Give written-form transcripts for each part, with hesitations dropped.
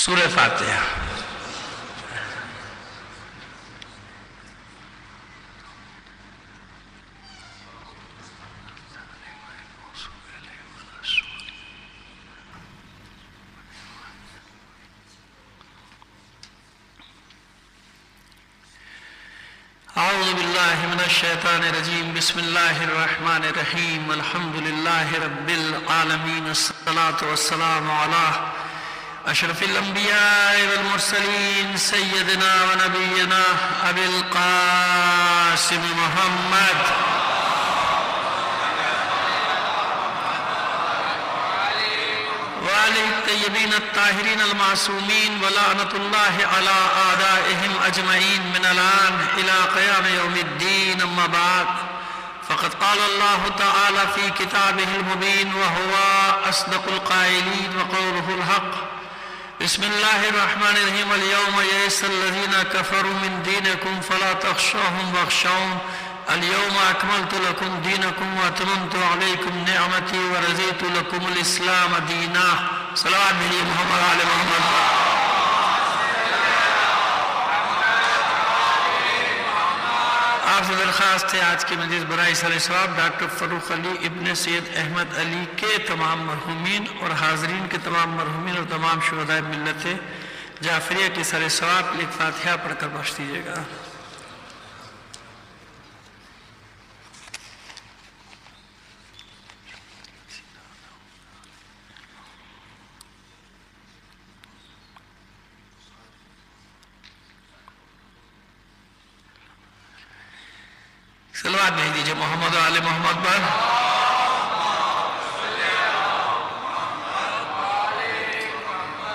سورہ فاتحہ۔ اعوذ باللہ من الشیطان الرجیم، بسم اللہ الرحمن الرحیم، الحمد للہ رب العالمین، الصلاة والسلام علی اشرف الانبیاء والمرسلین، سیدنا و نبینا ابی القاسم محمد وآلہ الطیبین الطاہرین المعصومین، ولعنۃ اللہ علی اعدائہم اجمعین من الآن الى قیام یوم الدین، اما بعد فقد قال اللہ تعالی فی کتابہ المبین وہو اصدق القائلین وقولہ الحق۔ بسم اللہ الرحمن الرحیم، اليوم یئس الذین کفروا من دینکم فلا تخشوہم واخشون، اليوم اکملت لکم دینکم واتممت علیکم نعمتی ورضیت لکم الاسلام دینا۔ صلوات بھیجئے محمد آل محمد۔ آپ سے درخواست ہے آج کی مجلس برائے سر ثواب ڈاکٹر فروخ علی ابن سید احمد علی کے تمام مرحومین اور حاضرین کے تمام مرحومین اور تمام شہداء ملت جعفریہ کی سر ثواب کے لیے فاتحہ پڑھ کر بخش دیجیے گا۔ صلوات بھیج دیجئے محمد و آل محمد پر۔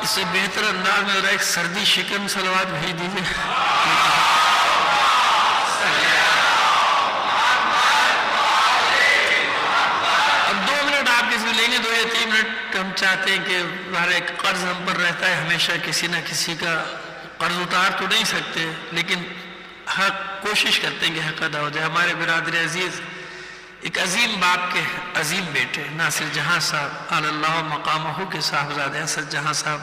اس سے بہتر انداز میں ایک سردی شکن صلوات بھیج دیجئے۔ اب 2 منٹ آپ کسی میں لیں گے، 2 یا 3 منٹ ہم چاہتے ہیں کہ ہر ایک قرض ہم پر رہتا ہے ہمیشہ، کسی نہ کسی کا قرض اتار تو نہیں سکتے لیکن حق کوشش کرتے ہیں کہ حق ادا ہو جائے۔ ہمارے برادر عزیز ایک عظیم باپ کے عظیم بیٹے ناصر جہاں صاحب علی اللہ مقامہ کے صاحبزادے اسد جہاں صاحب،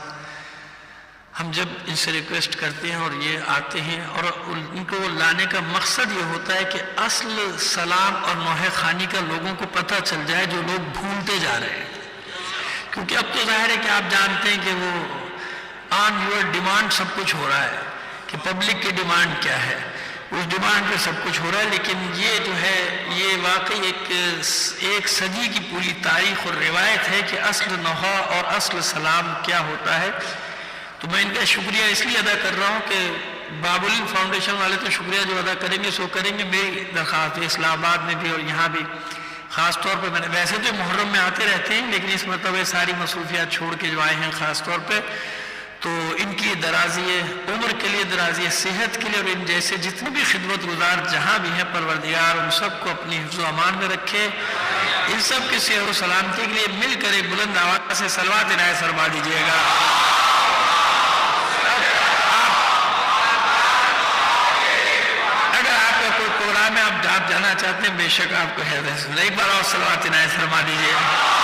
ہم جب ان سے ریکویسٹ کرتے ہیں اور یہ آتے ہیں اور ان کو لانے کا مقصد یہ ہوتا ہے کہ اصل سلام اور نوحہ خوانی کا لوگوں کو پتہ چل جائے جو لوگ بھولتے جا رہے ہیں، کیونکہ اب تو ظاہر ہے کہ آپ جانتے ہیں کہ وہ آن یور ڈیمانڈ سب کچھ ہو رہا ہے کہ پبلک کی ڈیمانڈ کیا ہے، اس ڈیمانڈ پہ سب کچھ ہو رہا ہے، لیکن یہ جو ہے یہ واقعی ایک صدی کی پوری تاریخ اور روایت ہے کہ اصل نوحہ اور اصل سلام کیا ہوتا ہے۔ تو میں ان کا شکریہ اس لیے ادا کر رہا ہوں کہ باب العلم فاؤنڈیشن والے تو شکریہ جو ادا کریں گے سو کریں گے، میری درخواست ہے اسلام آباد میں بھی اور یہاں بھی خاص طور پہ، میں نے ویسے تو محرم میں آتے رہتے ہیں لیکن اس مرتبہ ساری مصروفیات چھوڑ کے جو آئے ہیں خاص طور پہ، تو ان کی درازی عمر کے لیے، درازی صحت کے لیے اور ان جیسے جتنے بھی خدمت گزار جہاں بھی ہیں پروردگار ان سب کو اپنی حفظ و امان میں رکھے، ان سب کے صحت و سلامتی کے لیے مل کر ایک بلند آواز سے صلوات عنایت فرما دیجیے گا۔ اگر آپ کا کوئی پروگرام ہے آپ جانا چاہتے ہیں، بے شک آپ کو ہے، نہیں بار اور صلوات عنایت فرما دیجیے گا۔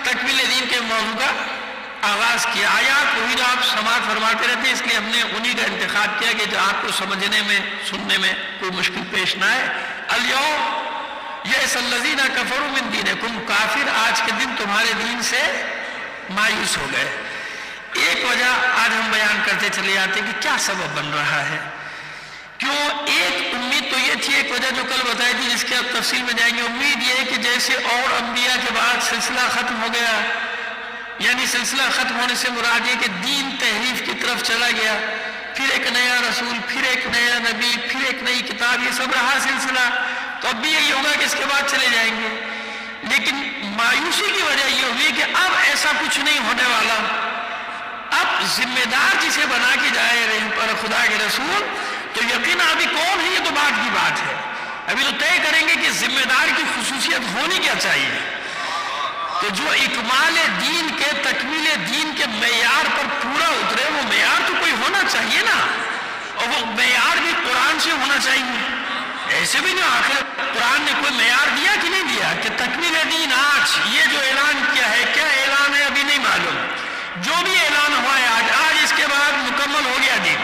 تکمیل دین کے موضوع کا آغاز کیا، آیات وہی جو آپ سماعت فرماتے رہتے ہیں، اس لیے ہم نے انہی کا انتخاب کیا کہ جو آپ کو سمجھنے میں سننے میں کوئی مشکل پیش نہ آئے۔ اليوم یئس الذین کفروا من دینکم، کافر آج کے دن تمہارے دین سے مایوس ہو گئے۔ ایک وجہ آج ہم بیان کرتے چلے جاتے کہ کیا سبب بن رہا ہے، کیوں؟ ایک امید تو یہ تھی، ایک وجہ جو کل بتائی تھی جس کے اب تفصیل میں جائیں گے، امید یہ ہے کہ جیسے اور انبیاء کے بعد سلسلہ ختم ہو گیا، یعنی سلسلہ ختم ہونے سے مراد یہ کہ دین تحریف کی طرف چلا گیا، پھر ایک نیا رسول، پھر ایک نیا نبی، پھر ایک نئی کتاب، یہ سب رہا سلسلہ، تو اب بھی یہی ہوگا کہ اس کے بعد چلے جائیں گے۔ لیکن مایوسی کی وجہ یہ ہوئی کہ اب ایسا کچھ نہیں ہونے والا، اب ذمہ دار جسے بنا کے جائے رہے پر خدا کے رسول، تو یقینا ابھی کون ہے یہ تو بعد کی بات ہے، ابھی تو طے کریں گے کہ ذمہ دار کی خصوصیت ہونی کیا چاہیے۔ تو جو اکمال دین کے، تکمیل دین کے معیار پر پورا اترے، وہ معیار تو کوئی ہونا چاہیے نا، اور وہ معیار بھی قرآن سے ہونا چاہیے۔ ایسے بھی نہیں. آخر قرآن نے کوئی معیار دیا کہ نہیں دیا کہ تکمیل دین آج یہ جو اعلان کیا ہے کیا اعلان ہے ابھی نہیں معلوم. جو بھی اعلان ہوا ہے آج اس کے بعد مکمل ہو گیا دین.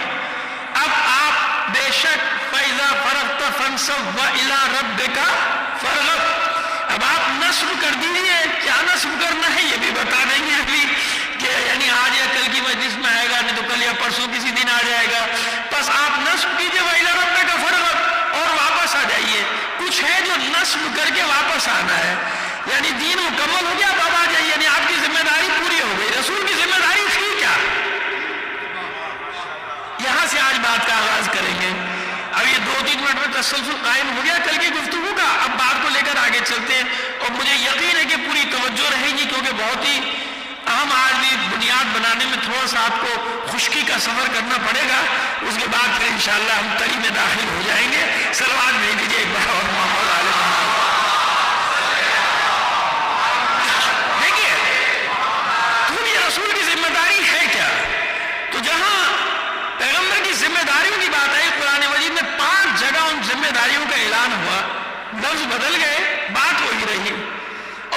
اب آپ بے شک فَإِذَا فَرَغْتَ فَانْصَبْ وَإِلَىٰ رَبِّكَ فَارْغَب. اب آپ نصب کر دیجیے. کیا نصب کرنا ہے یہ بھی بتا دیں گے ابھی کہ یعنی آج یا کل کی مجلس میں آئے گا, نہیں تو کل یا پرسوں کسی دن آ جائے گا. بس آپ نصب کیجیے وَإِلَىٰ رَبِّكَ فَارْغَب اور واپس آ جائیے. کچھ ہے جو نصب کر کے واپس آنا ہے, یعنی دین مکمل ہو گیا اب آ جائیے. یعنی آپ کی ذمہ داری پوری ہو گئی. رسول کی ذمہ داری تھی کیا؟ یہاں سے آج بات کا آغاز کریں گے. اب یہ 2-3 منٹ میں تسلسل قائم ہو گیا کل کی گفتگو کا. اب بات کو لے کر آگے چلتے ہیں اور مجھے یقین ہے کہ پوری توجہ رہے گی کیونکہ بہت ہی اہم آج بھی بنیاد بنانے میں تھوڑا سا آپ کو خشکی کا سفر کرنا پڑے گا. اس کے بعد پھر انشاءاللہ ہم تری میں داخل ہو جائیں گے. صلوات بھیج دیجیے ایک بار اور ماحول عالم. دیکھیے یہ رسول کی ذمہ داری ہے کیا؟ تو جہاں پیغمبر کی ذمہ داریوں کی بات ہے قرآن مجید میں 5 جگہ ان ذمہ داریوں کا اعلان ہوا. لفظ بدل گئے, بات وہی رہی.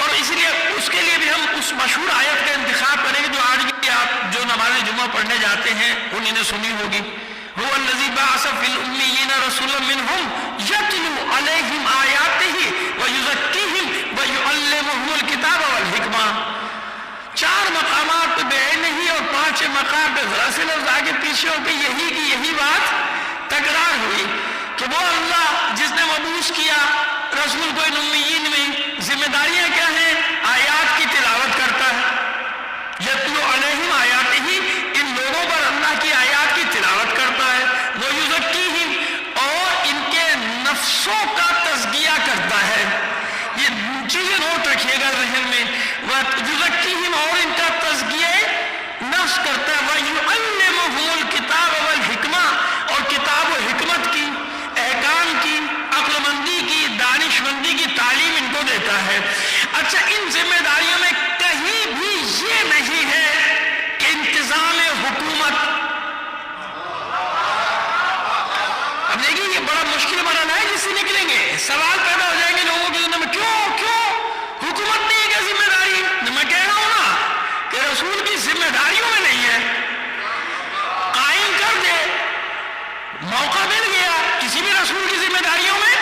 اور اس لیے اس کے لیے بھی ہم اس مشہور آیت کا انتخاب کریں گے جو آج بھی آپ جو نماز جمعہ پڑھنے جاتے ہیں انہوں نے سنی ہوگی. هو الذی بعث فی الامیین رسولا منہم یتلو علیہم آیاتہ ویزکیہم ویعلمہم الکتاب والحکمہ. 4 مقامات پہ بے نہیں اور 5 مقام پہ ذرا سے لفظ آگے پیچھے ہو کے یہی کی یہی بات تکرار ہوئی کہ وہ اللہ جس نے مبعوث کیا رسول کو ان امیین میں ذمہ داریاں کیا ہیں؟ آیات کی تلاوت کرتا ہے. یتلو علیہم آیات ہی ان لوگوں پر اللہ کی آیات کی تلاوت کرتا ہے. وہ یزکیہم اور ان کے نفسوں کا تزکیہ کرتا ہے. یہ چیزیں نوٹ رکھیے گا ذہن میں. وہ یزکیہم اور ان کا تزکیہ نفس کرتا ہے. وَيُعَلِّمُهُمُ الْكِتَابَ وَالْحِکْمَةَ اور کتاب و حکمت کی, احکام کی, عقل مندی کی, دانش مندی کی تعلیم ان کو دیتا ہے. اچھا ان ذمہ داریوں میں کہیں بھی یہ نہیں ہے کہ انتظام حکومت. اب دیکھیے یہ بڑا مشکل مرحلہ ہے جس سے نکلیں گے. سوال پیدا ہو جائیں گے لوگوں کے ذہن میں کیوں حکومت نہیں ہے کیا ذمہ داری؟ میں کہہ رہا ہوں نا کہ رسول کی ذمہ داریوں میں نہیں ہے. قائم کر دے, موقع مل گیا کسی بھی رسول کی ذمہ داریوں میں.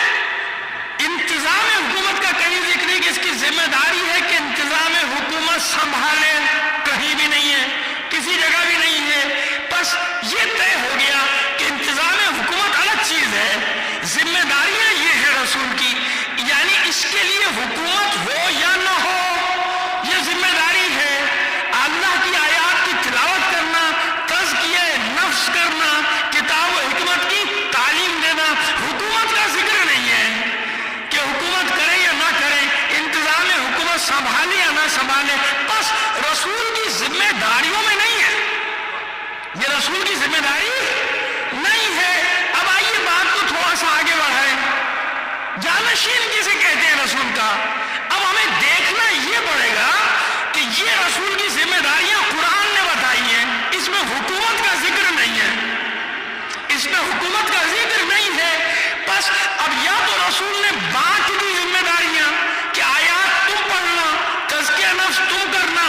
انتظام حکومت کا کہیں ذکر نہیں کہ اس کی ذمہ داری ہے کہ انتظام حکومت سنبھالے, کہیں بھی نہیں ہے, کسی جگہ بھی نہیں ہے. بس یہ طے ہو گیا کہ انتظام حکومت الگ چیز ہے, ذمہ داریاں یہ ہے رسول کی. یعنی اس کے لیے حکومت ہو یا نہ ہو یہ ذمہ داری ہے. اللہ کی آیات کی تلاوت کرنا, تزکیہ نفس کرنا, کتاب و حکمت کی تعلیم دینا. حکومت کا ذکر نہیں ہے کہ حکومت کرے یا نہ کرے, انتظام حکومت سنبھالے یا نہ سنبھالے. بس رسول کی ذمہ داریوں میں نہیں ہے, یہ رسول کی ذمہ داری نہیں ہے. اب آئیے بات کو تھوڑا سا آگے بڑھائیں. جانشین کسے کہتے ہیں رسول کا؟ اب ہمیں دیکھنا یہ پڑے گا کہ یہ رسول کی ذمہ داریاں قرآن نے بتائی ہیں, اس میں حکومت کا ذکر نہیں ہے, اس میں حکومت کا ذکر نہیں ہے. بس اب یا تو رسول نے بانٹ دی ذمہ داریاں کہ آیات تم پڑھنا, تزکیہ نفس تم کرنا,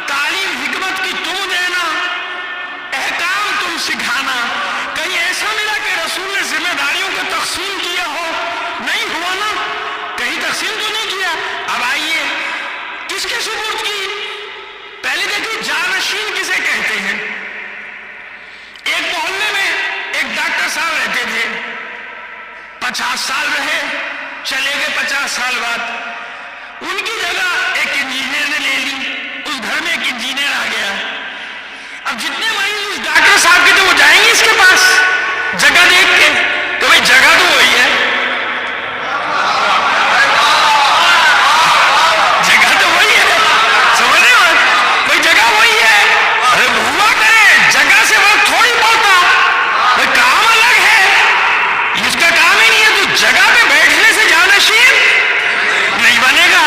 تعلیم حکمت کی تم دینا, احکام تم سکھانا. کہیں ایسا ملا کہ رسول نے ذمہ داریوں کو تقسیم کیا ہو؟ نہیں ہوا نا, کہیں تقسیم تو نہیں کیا. اب آئیے کس کے سپرد کی؟ پہلے دیکھیے جانشین کسے کہتے ہیں. ایک محلے میں ایک ڈاکٹر صاحب رہتے تھے, 50 سال رہے, چلے گئے 50 سال بعد. ان کی جگہ ایک انجینئر نے لے لی, اس گھر میں ایک انجینئر آ گیا. اب جتنے مریض اس ڈاکٹر صاحب کے تھے وہ جائیں گے اس کے پاس جگہ دیکھ کے, تو بھائی جگہ تو وہی ہے, جگہ تو وہی ہے, سمجھ رہے ہو بھائی, جگہ وہی ہے. ارے ہوا کرے جگہ سے وہ تھوڑی پڑتا, بھائی کام الگ ہے, اس کا کام ہی نہیں ہے. تو جگہ پہ بیٹھنے سے جانشین نہیں بنے گا.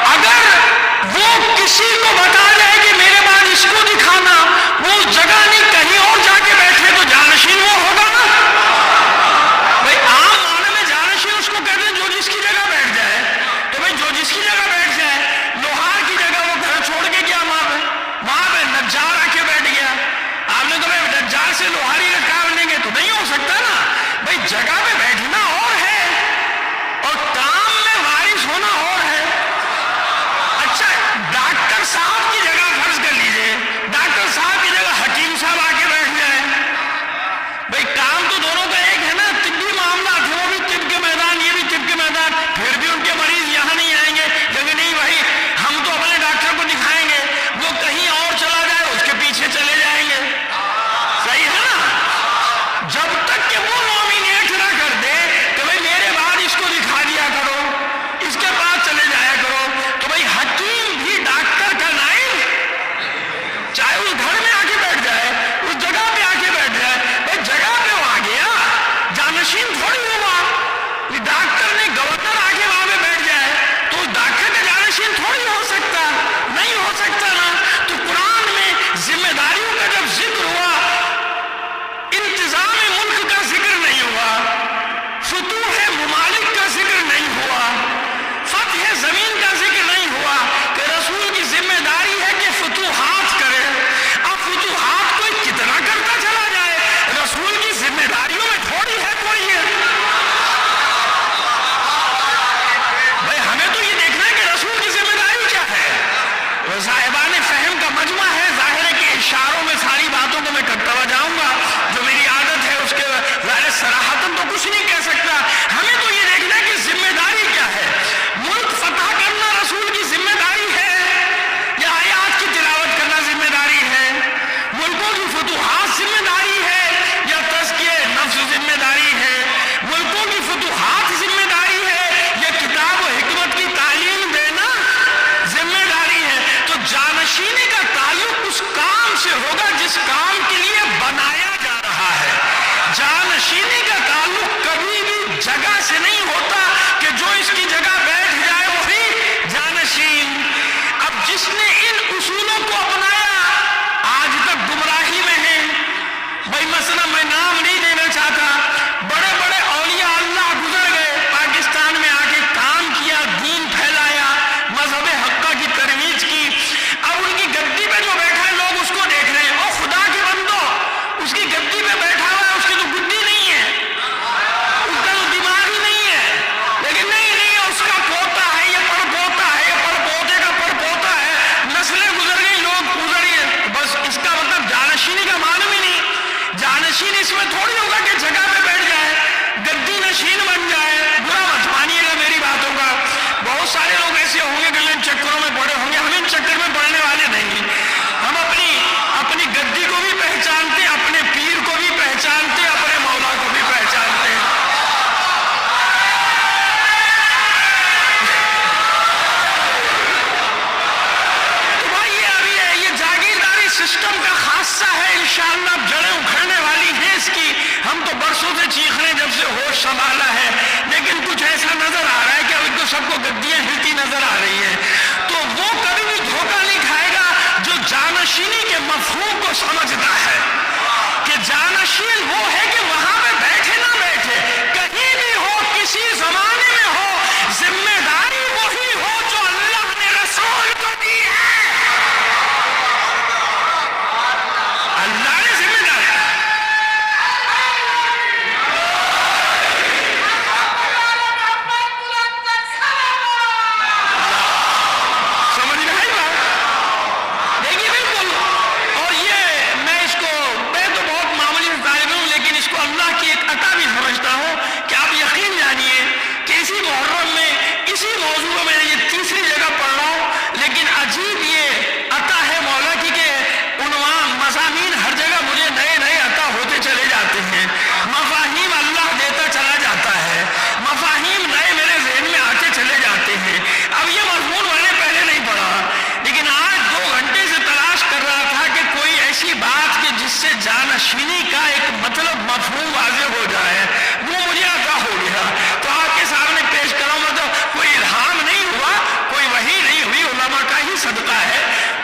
اگر وہ کسی کو بتا جائے کہ میرے بعد اس کو دکھانا, وہ جگہ نہیں کہیں اور جا کے بیٹھے تو جانشین وہ ہوگا نا. بھائی عام انشاءاللہ اب جڑیں اکھڑنے والی ہیں اس کی. ہم تو برسوں سے چیخ رہے ہیں جب سے ہوش سنبھالا ہے، لیکن کچھ ایسا نظر آ رہا ہے کہ اب تو سب کو گدیاں ہلتی نظر آ رہی ہیں. تو وہ کبھی بھی دھوکہ نہیں کھائے گا جو جانشینی کے مفہوم کو سمجھتا ہے کہ جانشین وہ ہے کہ وہاں پہ بیٹھے نہ بیٹھے، کہیں بھی ہو، کسی زمانے میں ہو، ذمہ داری وہی ہو جو اللہ نے رسول کو دی ہے. اللہ نے ذمہ داری سمجھ رہے ہیں بات؟ دیکھیے بالکل. اور یہ میں تو بہت معمولی طالب ہوں، لیکن اس کو اللہ کی ایک عطا بھی سمجھتا ہوں کہ آپ یقین جانیے کہ اسی محرم میں اسی موضوع میں میں یہ تیسری جگہ پڑھ رہا ہوں، لیکن عجیب یہ عطا ہے مولا کی کہ عنوان مضامین ہر جگہ مجھے نئے نئے عطا ہوتے چلے جاتے ہیں. مفاہیم اللہ دیتا چلا جاتا ہے، مفاہیم نئے میرے ذہن میں آتے چلے جاتے ہیں. اب یہ مضمون میں نے پہلے نہیں پڑھا، لیکن آج 2 گھنٹے سے تلاش کر رہا تھا کہ کوئی ایسی بات کہ جس سے جانشینی کا ایک مطلب مفہوم واضح ہو جائے، وہ مجھے عطا ہو گیا. تو آپ کے سامنے پیش کرا ہوں. مطلب کوئی الہام نہیں ہوا، کوئی وحی نہیں ہوئی، علماء کا ہی صدقہ ہے،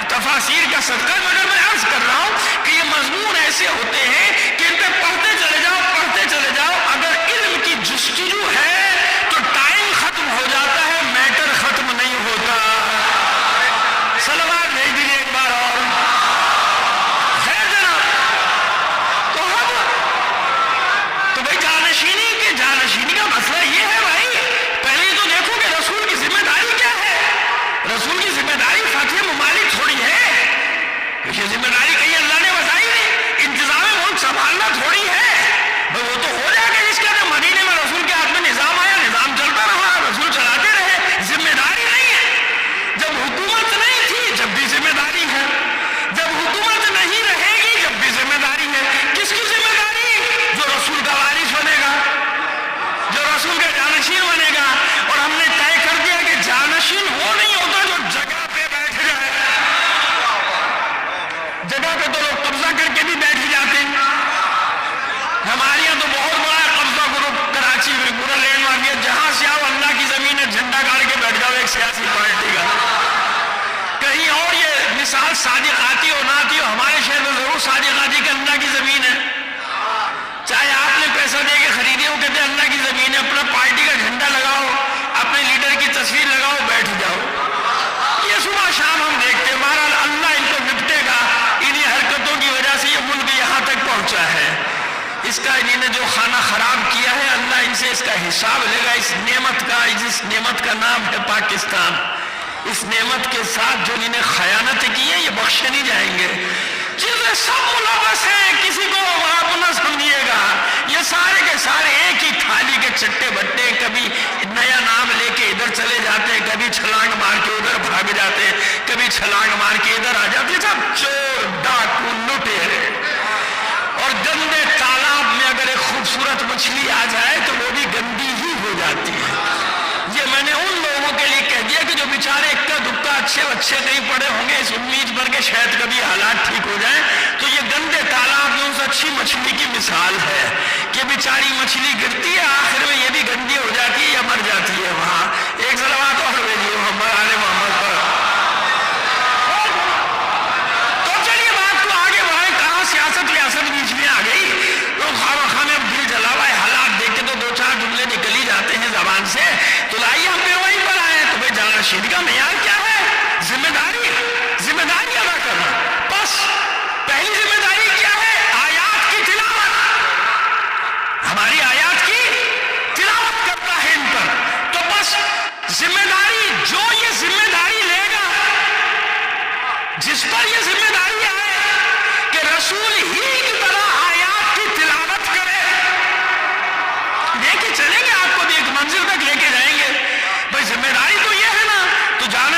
تفاسیر کا صدقہ. مگر میں عرض کر رہا ہوں کہ یہ مضمون ایسے ہوتے ہیں کہ ان پہ پڑھتے چلے جاؤ پڑھتے چلے جاؤ. اگر علم کی جستجو ہے تو ٹائم ختم ہو جاتا ہے، میٹر ختم نہیں ہوتا. صلوات بھیج دیجیے ایک بار اور. خیر جناب، تو بھائی جانشینی کا مسئلہ یہ ہے. بھائی پہلے تو دیکھو کہ رسول کی ذمہ داری کیا ہے. رسول کی ذمہ داری فاتح ممالک تھوڑی ہے، یہ ذمہ داری کہیں اللہ نے بتائی نہیں. انتظام ملک سنبھالنا تھوڑی ہے. بھائی وہ تو ہو جائے گا جس کے اندر مدینے میں رسول کے ہاتھ میں نظام آیا، نظام چلتا رہا، رسول چلاتے رہے. ذمہ داری نہیں ہے. جب حکومت نہیں تھی جب بھی ذمہ داری ہے، جب حکومت نہیں رہے گی جب بھی ذمہ داری ہے. کس کی ذمہ داری؟ جو رسول کا وارث بنے گا، جو رسول کا جانشین بنے گا. اور ہم نے طے کر دیا کہ جانشین وہ نہیں ہوتا جو جگہ پہ بیٹھ جائے. جگہ پہ تو لوگ قبضہ کر کے بھی بیٹھ جاتے ہیں. ہمارے یہاں تو بہت بڑا قبضہ گروپ کراچی میں پورا لینڈ مارک ہے. جہاں سے آؤ اللہ کی زمین ہے، جھنڈا گاڑ کے بیٹھ جاؤ ایک سیاسی پارٹی کا. کہیں اور یہ مثال صادقاتی ہو نہ آتی ہو، ہمارے شہر میں ضرور صادقاتی کہ اللہ کی زمین ہے. چاہے آپ نے پیسہ دے کے خریدے ہو، کہتے ہیں اللہ کی زمین ہے، اپنا پارٹی کا جھنڈا لگاؤ، اپنے لیڈر کی تصویر لگاؤ، بیٹھ جاؤ. یہ صبح شام ہم دیکھتے ہیں. بہرحال اللہ ان کو نپٹے گا. انہی حرکتوں کی وجہ سے یہ ملک یہاں تک پہنچا ہے. اس کا انہوں نے جو خانہ خراب کیا ہے، اللہ ان سے اس کا حساب لے گا. اس نعمت کا نام ہے پاکستان. اس نعمت کے ساتھ جو انہیں خیانت کی ہے یہ بخشے نہیں جائیں گے. چیزیں سب ملوث ہیں، کسی کو آپ نہ سمجھیے گا. یہ سارے کے سارے ایک ہی تھالی کے چٹے بٹے. کبھی نیا نام لے کے ادھر چلے جاتے ہیں، کبھی چھلانگ مار کے ادھر بھاگ جاتے ہیں، کبھی چھلانگ مار کے ادھر آ جاتے ہیں. سب چور ڈاکو لٹیرے. اور گندے تالاب میں اگر ایک خوبصورت مچھلی آ جائے تو وہ بھی گندی ہی ہو جاتی ہے. یہ میں نے ان لوگوں کے لیے کہہ دیا کہ جو بیچارے اکا دکا اچھے نہیں پڑے ہوں گے اس امید پر کہ شاید کبھی حالات ٹھیک ہو جائیں. تو یہ گندے تالاب میں اس اچھی مچھلی کی مثال ہے کہ بیچاری مچھلی گرتی ہے، آخر میں یہ بھی گندی ہو جاتی ہے یا مر جاتی ہے. وہاں ایک صلوات اور بھیجیے محمد آل محمد پر. تو چلیے بات کو آگے بڑھائیں. کہاں سیاست ریاست بیچ میں آ گئی. تو خواہ میں اب دل جلا ہوا ہے، حالات دیکھ کے تو 2-4 جملے نکل ہی جاتے ہیں زبان سے. تو لائیے ہم پھر وہیں پر آئے. تو بھائی جانشینی کا معیار کیا ہے؟ ذمہ داری ادا کرنا. بس پہلی ذمہ داری کیا ہے؟ آیات کی تلاوت. ہماری آیات کی تلاوت کرتا ہے ان پر. تو بس ذمہ داری جو یہ ذمہ داری لے گا، جس پر یہ ذمہ داری آئے کہ رسول ہی کی طرح آیات کی تلاوت کرے، لے کے چلیں گے آپ کو بھی ایک منزل تک لے کے جائیں گے. بھائی ذمہ داری تو یہ ہے نا. تو جانا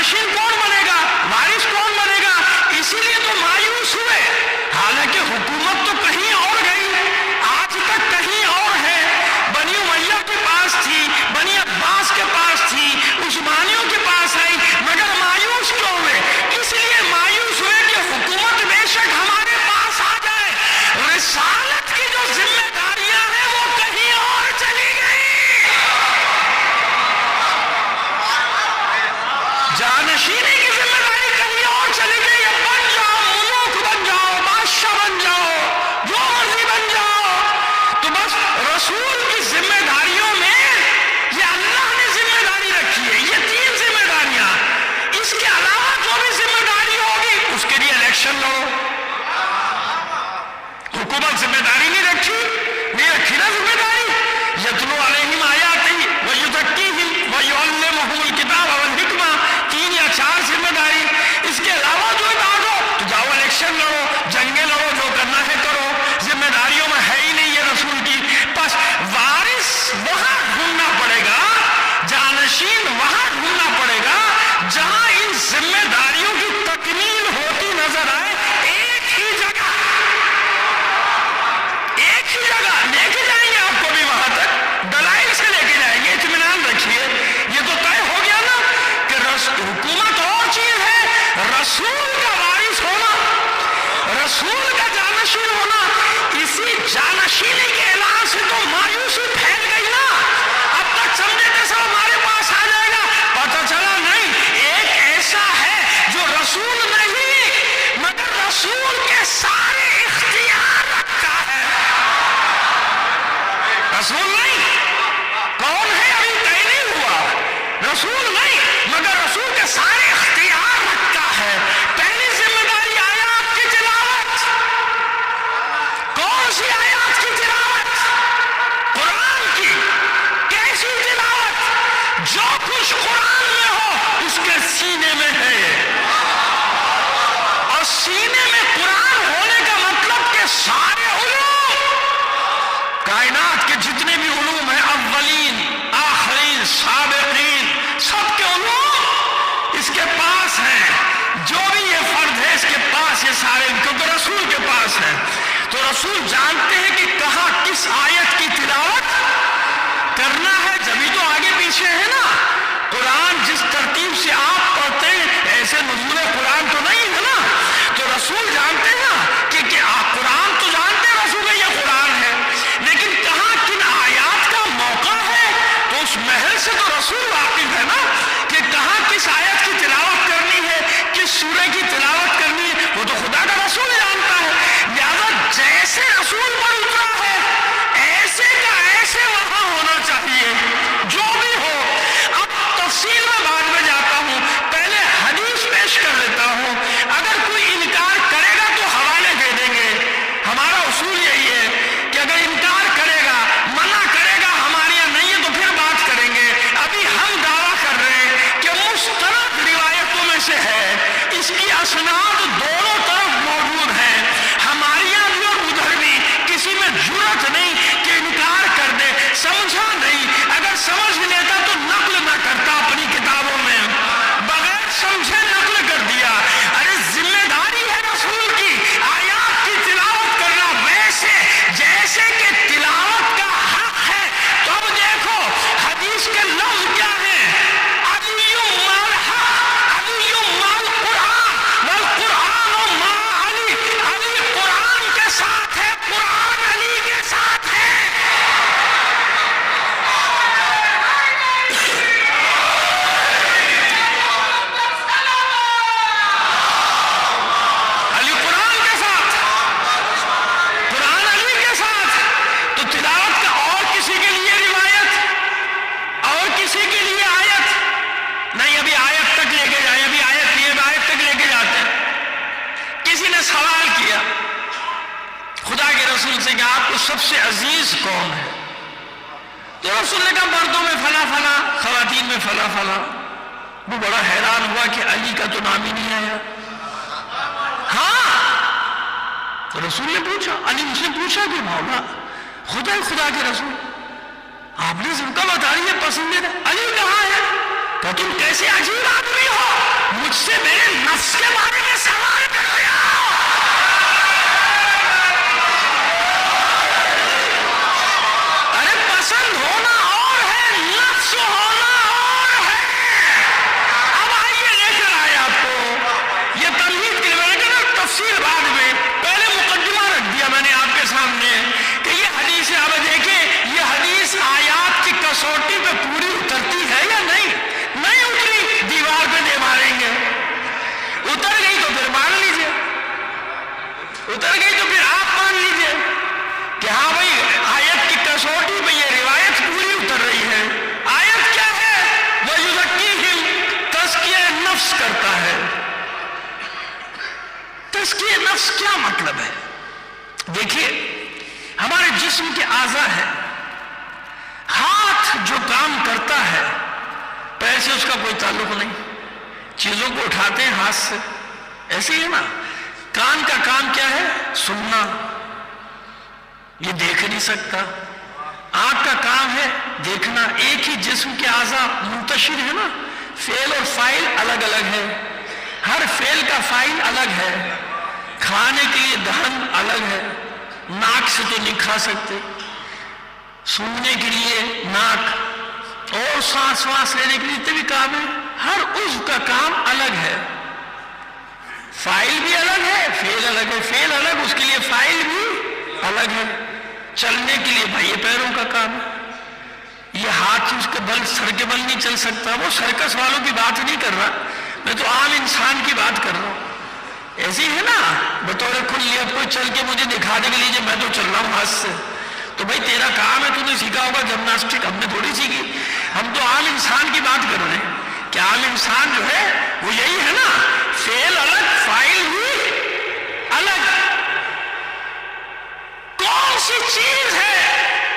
کچھ قرآن میں ہو اس کے سینے میں ہے، اور سینے میں قرآن ہونے کا مطلب کہ سارے علوم، کائنات کے جتنے بھی علوم ہیں، اولین آخرین سابقین، سب کے علوم اس کے پاس ہیں۔ جو بھی یہ فرد ہے اس کے پاس یہ سارے، کیونکہ رسول کے پاس ہے، تو رسول جانتے ہیں کہ کہاں کس آیت کی تلاوت کرنا ہے، جبھی تو آگے پیچھے ہے نا۔ قرآن جس ترتیب سے آپ پڑھتے ہیں ایسے نزول قرآن تو نہیں ہے نا، تو رسول جانتے ہیں نا کہ آپ قرآن تو جانتے ہیں رسول یہ قرآن ہے، لیکن کہاں کن آیات کا موقع ہے تو اس محل سے تو رسول واقف ہے نا، کہ کہاں کس آیت کی تلاوت کرنی ہے، کس سورہ کی تلاوت کرنی ہے، وہ تو خدا کا رسول جانتا ہے۔ لہذا جیسے رسول پر اترا ہے ایسے کا ایسے وہاں ہونا چاہیے، جو بھی ہو۔ اب تفصیل میں بعد میں جاتا ہوں، پہلے حدیث پیش کر لیتا ہوں۔ اگر کوئی انکار کرے گا تو حوالے دے دیں گے، ہمارا اصول یہی ہے کہ اگر انکار کرے گا، منع کرے گا ہمارے یہاں نہیں ہے تو پھر بات کریں گے۔ ابھی ہم دعویٰ کر رہے ہیں کہ مستند روایتوں میں سے ہے، اس کی اسناد دونوں طرف موجود ہیں، ہمارے یہاں بھی اور ادھر بھی، کسی میں جرأت نہیں کہ انکار کر دے۔ سمجھا نہیں، اگر سمجھ لیتا تو نقل نہ کرتا اپنی کتابوں میں، بغیر سمجھے نقل کر دیا۔ ارے ذمہ داری ہے رسول کی آیات کی تلاوت کرنا ویسے جیسے کہ تلاوت کا حق ہے۔ تو اب دیکھو حدیث کے لفظ کیا ہیں، علی مال حق، علی مال قرآن، والقرآن ما علی، علی قرآن کے ساتھ ہے، قرآن علی کے ساتھ ہے۔ علی قرآن کے ساتھ، قرآن علی کے ساتھ، تو تلاوت کا اور کسی کے لیے روایت اور کسی کے لیے آیت نہیں، ابھی آیت تک لے کے جائیں، ابھی آیت نہیں ہے، آیت تک لے کے جاتے ہیں۔ کسی نے سوال کیا خدا کے رسول سے کہ آپ کو سب سے عزیز کون ہے؟ تو رسول نے کہا مردوں میں فلاں فلاں، خواتین میں فلاں فلاں۔ وہ بڑا حیران ہوا کہ علی کا تو نام ہی نہیں آیا۔ ہاں، تو رسول نے پوچھا، علی سے پوچھا کہ مولا خدا کے رسول آپ نے سن کا بتا رہی ہے پسندیدہ، علی کہاں ہے؟ کہ تم کیسے عجیب آدمی ہو، مجھ سے میرے نفس کے بارے میں سوال کر رہے ہو۔ ارے پسند ہونا اور ہے، نفس ہونا اور ہے۔ اب آئیے لے کر آئے آپ کو یہ تمہید کے لیے، میں نے کہا تفصیل بعد میں، پہلے مقدمہ رکھ دیا میں نے آپ کے سامنے کہ یہ حدیث اب دیکھیں، یہ حدیث آیات کی کسوٹی پہ پوری اترتی ہے یا نہیں؟ نہیں اتری، دیوار پہ دے ماریں گے۔ اتر گئی تو پھر مان لیجئے، اتر گئی تو پھر آپ مان لیجئے کہ ہاں بھائی آیت کی کسوٹی پہ یہ روایت پوری اتر رہی ہے۔ آیت کیا ہے؟ وَيُزَكِّيهِمْ، تزکیہ نفس کرتا ہے۔ تزکیہ نفس کیا مطلب ہے؟ دیکھیے ہمارے جسم کے اعضاء ہیں، ہاتھ جو کام کرتا ہے پیر سے اس کا کوئی تعلق نہیں، چیزوں کو اٹھاتے ہیں ہاتھ سے، ایسے ہی ہے نا۔ کان کا کام کیا ہے؟ سننا، یہ دیکھ نہیں سکتا۔ آنکھ کا کام ہے دیکھنا۔ ایک ہی جسم کے اعضاء منتشر ہے نا، فعل اور فاعل الگ الگ ہے، ہر فعل کا فاعل الگ ہے۔ کھانے کے لیے دہن الگ ہے، ناک سے تو نہیں کھا سکتے، سننے کے لیے ناک، اور سانس لینے کے لیے بھی کام ہے، ہر عضو کا کام الگ ہے، فاعل بھی الگ ہے، فعل الگ ہے، فعل الگ، اس کے لیے فاعل بھی الگ ہے۔ چلنے کے لیے بھائی پیروں کا کام ہے، یہ ہاتھ اس کے بل، سر کے بل نہیں چل سکتا۔ وہ سرکس والوں کی بات نہیں کر رہا، میں تو عام انسان کی بات کر رہا ہوں۔ ایسی ہے نا، بطور کلیت کوئی چل کے مجھے دکھا دے کہ لیجیے میں تو چل رہا ہوں ہاتھ سے، تو بھائی تیرا کام ہے، تو نے سیکھا ہوگا جمناسٹک، ہم نے تھوڑی سیکھی۔ ہم تو عام انسان کی بات کر رہے ہیں کہ عام انسان جو ہے وہ یہی ہے نا، فعل الگ، فاعل بھی الگ۔ کون سی چیز ہے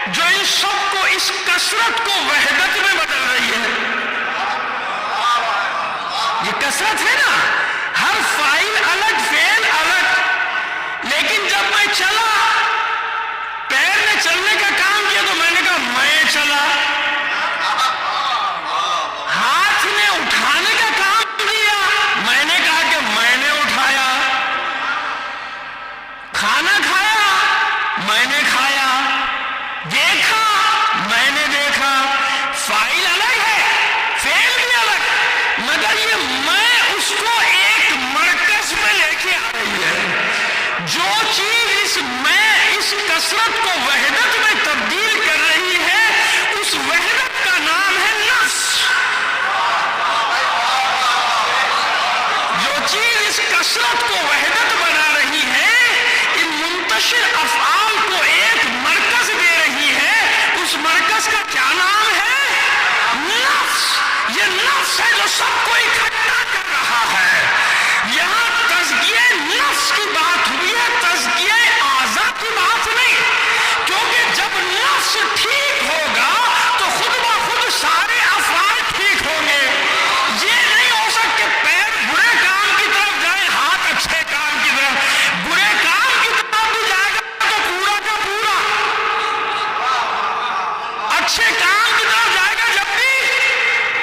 جو ان سب کو، اس کثرت کو وحدت میں بدل رہی ہے؟ وحدت ہے نا، ہر فاعل الگ فعل الگ، لیکن جب میں چلا، پیر نے چلنے کا کام کیا تو میں نے کہا میں چلا، ہاتھ نے اٹھانے کا کام کیا میں نے کہا کہ میں نے اٹھایا، کھانا کھایا میں نے کھایا، دیکھا میں نے دیکھا، فاعل الگ ہے فعل بھی الگ، مگر یہ میں اس کو ایک مرکز میں لے کے آ رہی ہے۔ جو چیز اس میں اس کثرت کو وحدت میں تبدیل کر رہی ہے، اس وحدت کا نام ہے نفس۔ جو چیز اس کثرت کو وحدت بنا رہی ہے، ان منتشر افعال کو ایک مرکز دے رہی ہے، اس مرکز کا کیا نام ہے؟ نفس۔ یہ نفس ہے جو سب کو اکٹھا کر رہا ہے۔ یہاں تزکیہ نفس کی بات ہوئی ہے، تزکیہ اعضاء کی بات نہیں، کیونکہ جب نفس ٹھیک ہوگا تو خود بخود سارے افعال ٹھیک ہوں گے۔ یہ نہیں ہو سکتے پیر برے کام کی طرف جائیں، ہاتھ اچھے کام کی طرف، برے کام کی طرف بھی جائے گا تو پورا کا پورا، اچھے کام کی طرف جائے گا جب بھی،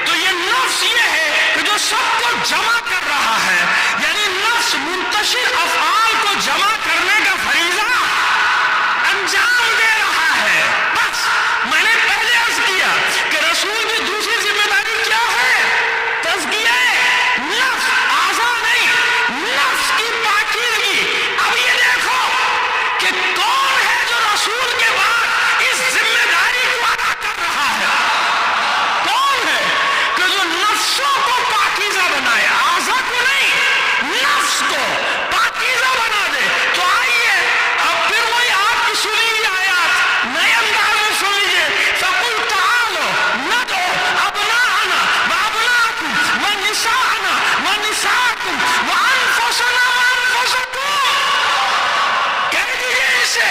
تو یہ نفس یہ ہے کہ جو سب کو جمع کر رہا ہے، یعنی نفس منتشر افعال کو جمع کرنے کا فریضہ انجام دے رہا ہے۔ بس میں نے پہلے عرض کیا کہ رسول کی دوسری ذمہ داری کیا ہے؟ تزکیہ نفس، اعضاء نہیں، نفس کی پاکیزگی۔ اب یہ دیکھو کہ کون ہے جو رسول کے بعد اس ذمہ داری کو ادا کر رہا ہے؟ کون ہے کہ جو نفسوں کو پاکیزہ بنائے، اعضاء کو نہیں، نفس کو پاکیزہ بنا دے؟ تو آئیے اب پھر وہی آپ کی سنی ہوئی آیات نئے انداز میں سن لیجیے۔ فَقُلْ تَعَالَوْا نَدْعُ أَبْنَاءَنَا وَأَبْنَاءَكُمْ وَنِسَاءَنَا وَنِسَاءَكُمْ وَأَنفُسَنَا وَأَنفُسَكُمْ۔ کہہ دیجیے اسے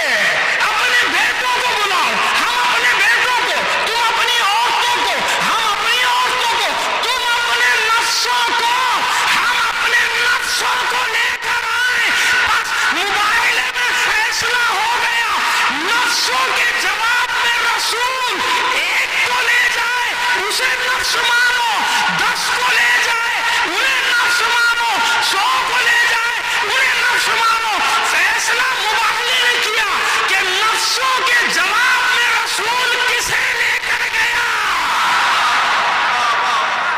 اپنے بیٹوں کو بلاؤ، ہم اپنے بیٹوں کو، تم اپنی عورتوں کو، ہم اپنی عورتوں کو، تم اپنے نفسوں کو، ہم اپنے نفسوں کو لے کر آئیں۔ بس موبائل میں فیصلہ ہو گیا، نفسوں کے جواب میں رسول ایک کو لے جائے اسے نفس مانو، 10 کو لے جائے انہیں نفس مانو، 100 کو لے جائے انہیں نفس مانو۔ فیصلہ موبائل نے کیا کہ نفسوں کے جواب میں رسول کسے لے کر گیا؟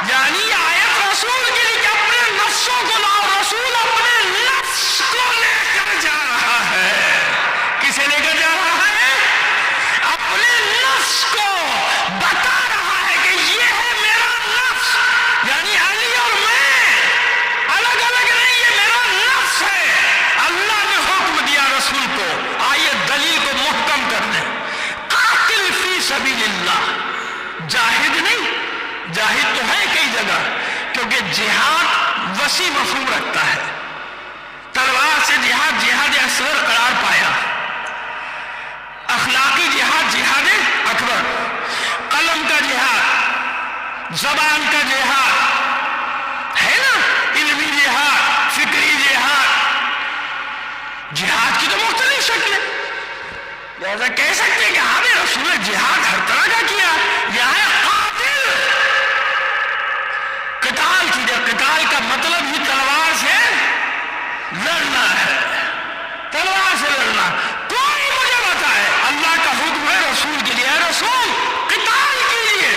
یعنی آیت رسول کے لیے کہ اپنے نفسوں کو لاؤ، رسول اپنے نفس کو لے کر جا رہا ہے۔ کسے لے کر جا رہا ہے؟ اپنے نفس کو بتا رہا ہے کہ یہ ہے میرا نفس، یعنی علی اور میں الگ الگ نہیں، یہ میرا نفس ہے۔ اللہ نے حکم دیا رسول کو، آئیے دلیل کو محکم کرنے، قاتل فی سبیل اللہ، جاہد نہیں، جاہد تو ہے کئی جگہ، کیونکہ جہاد وسیع مفہوم رکھتا ہے۔ تلوار سے جہاد جہاد اصغر قرار پایا، اخلاقی جہاد جہاد اکبر، قلم کا جہاد، زبان کا جہاد ہے نا، علمی جہاد، فکری جہاد، جہاد کی تو مختلف شکلیں، لہذا کہہ سکتے ہیں کہ ہمیں رسول نے جہاد ہر طرح کا کیا۔ یہ ہے قاتل، قتال کیجئے، قتال کا مطلب ہی تلوار سے لڑنا ہے، تلوار سے لڑنا۔ کوئی مجھے بتائے، اللہ کا حکم ہے رسول کے لیے، اے رسول قتال کیجئے،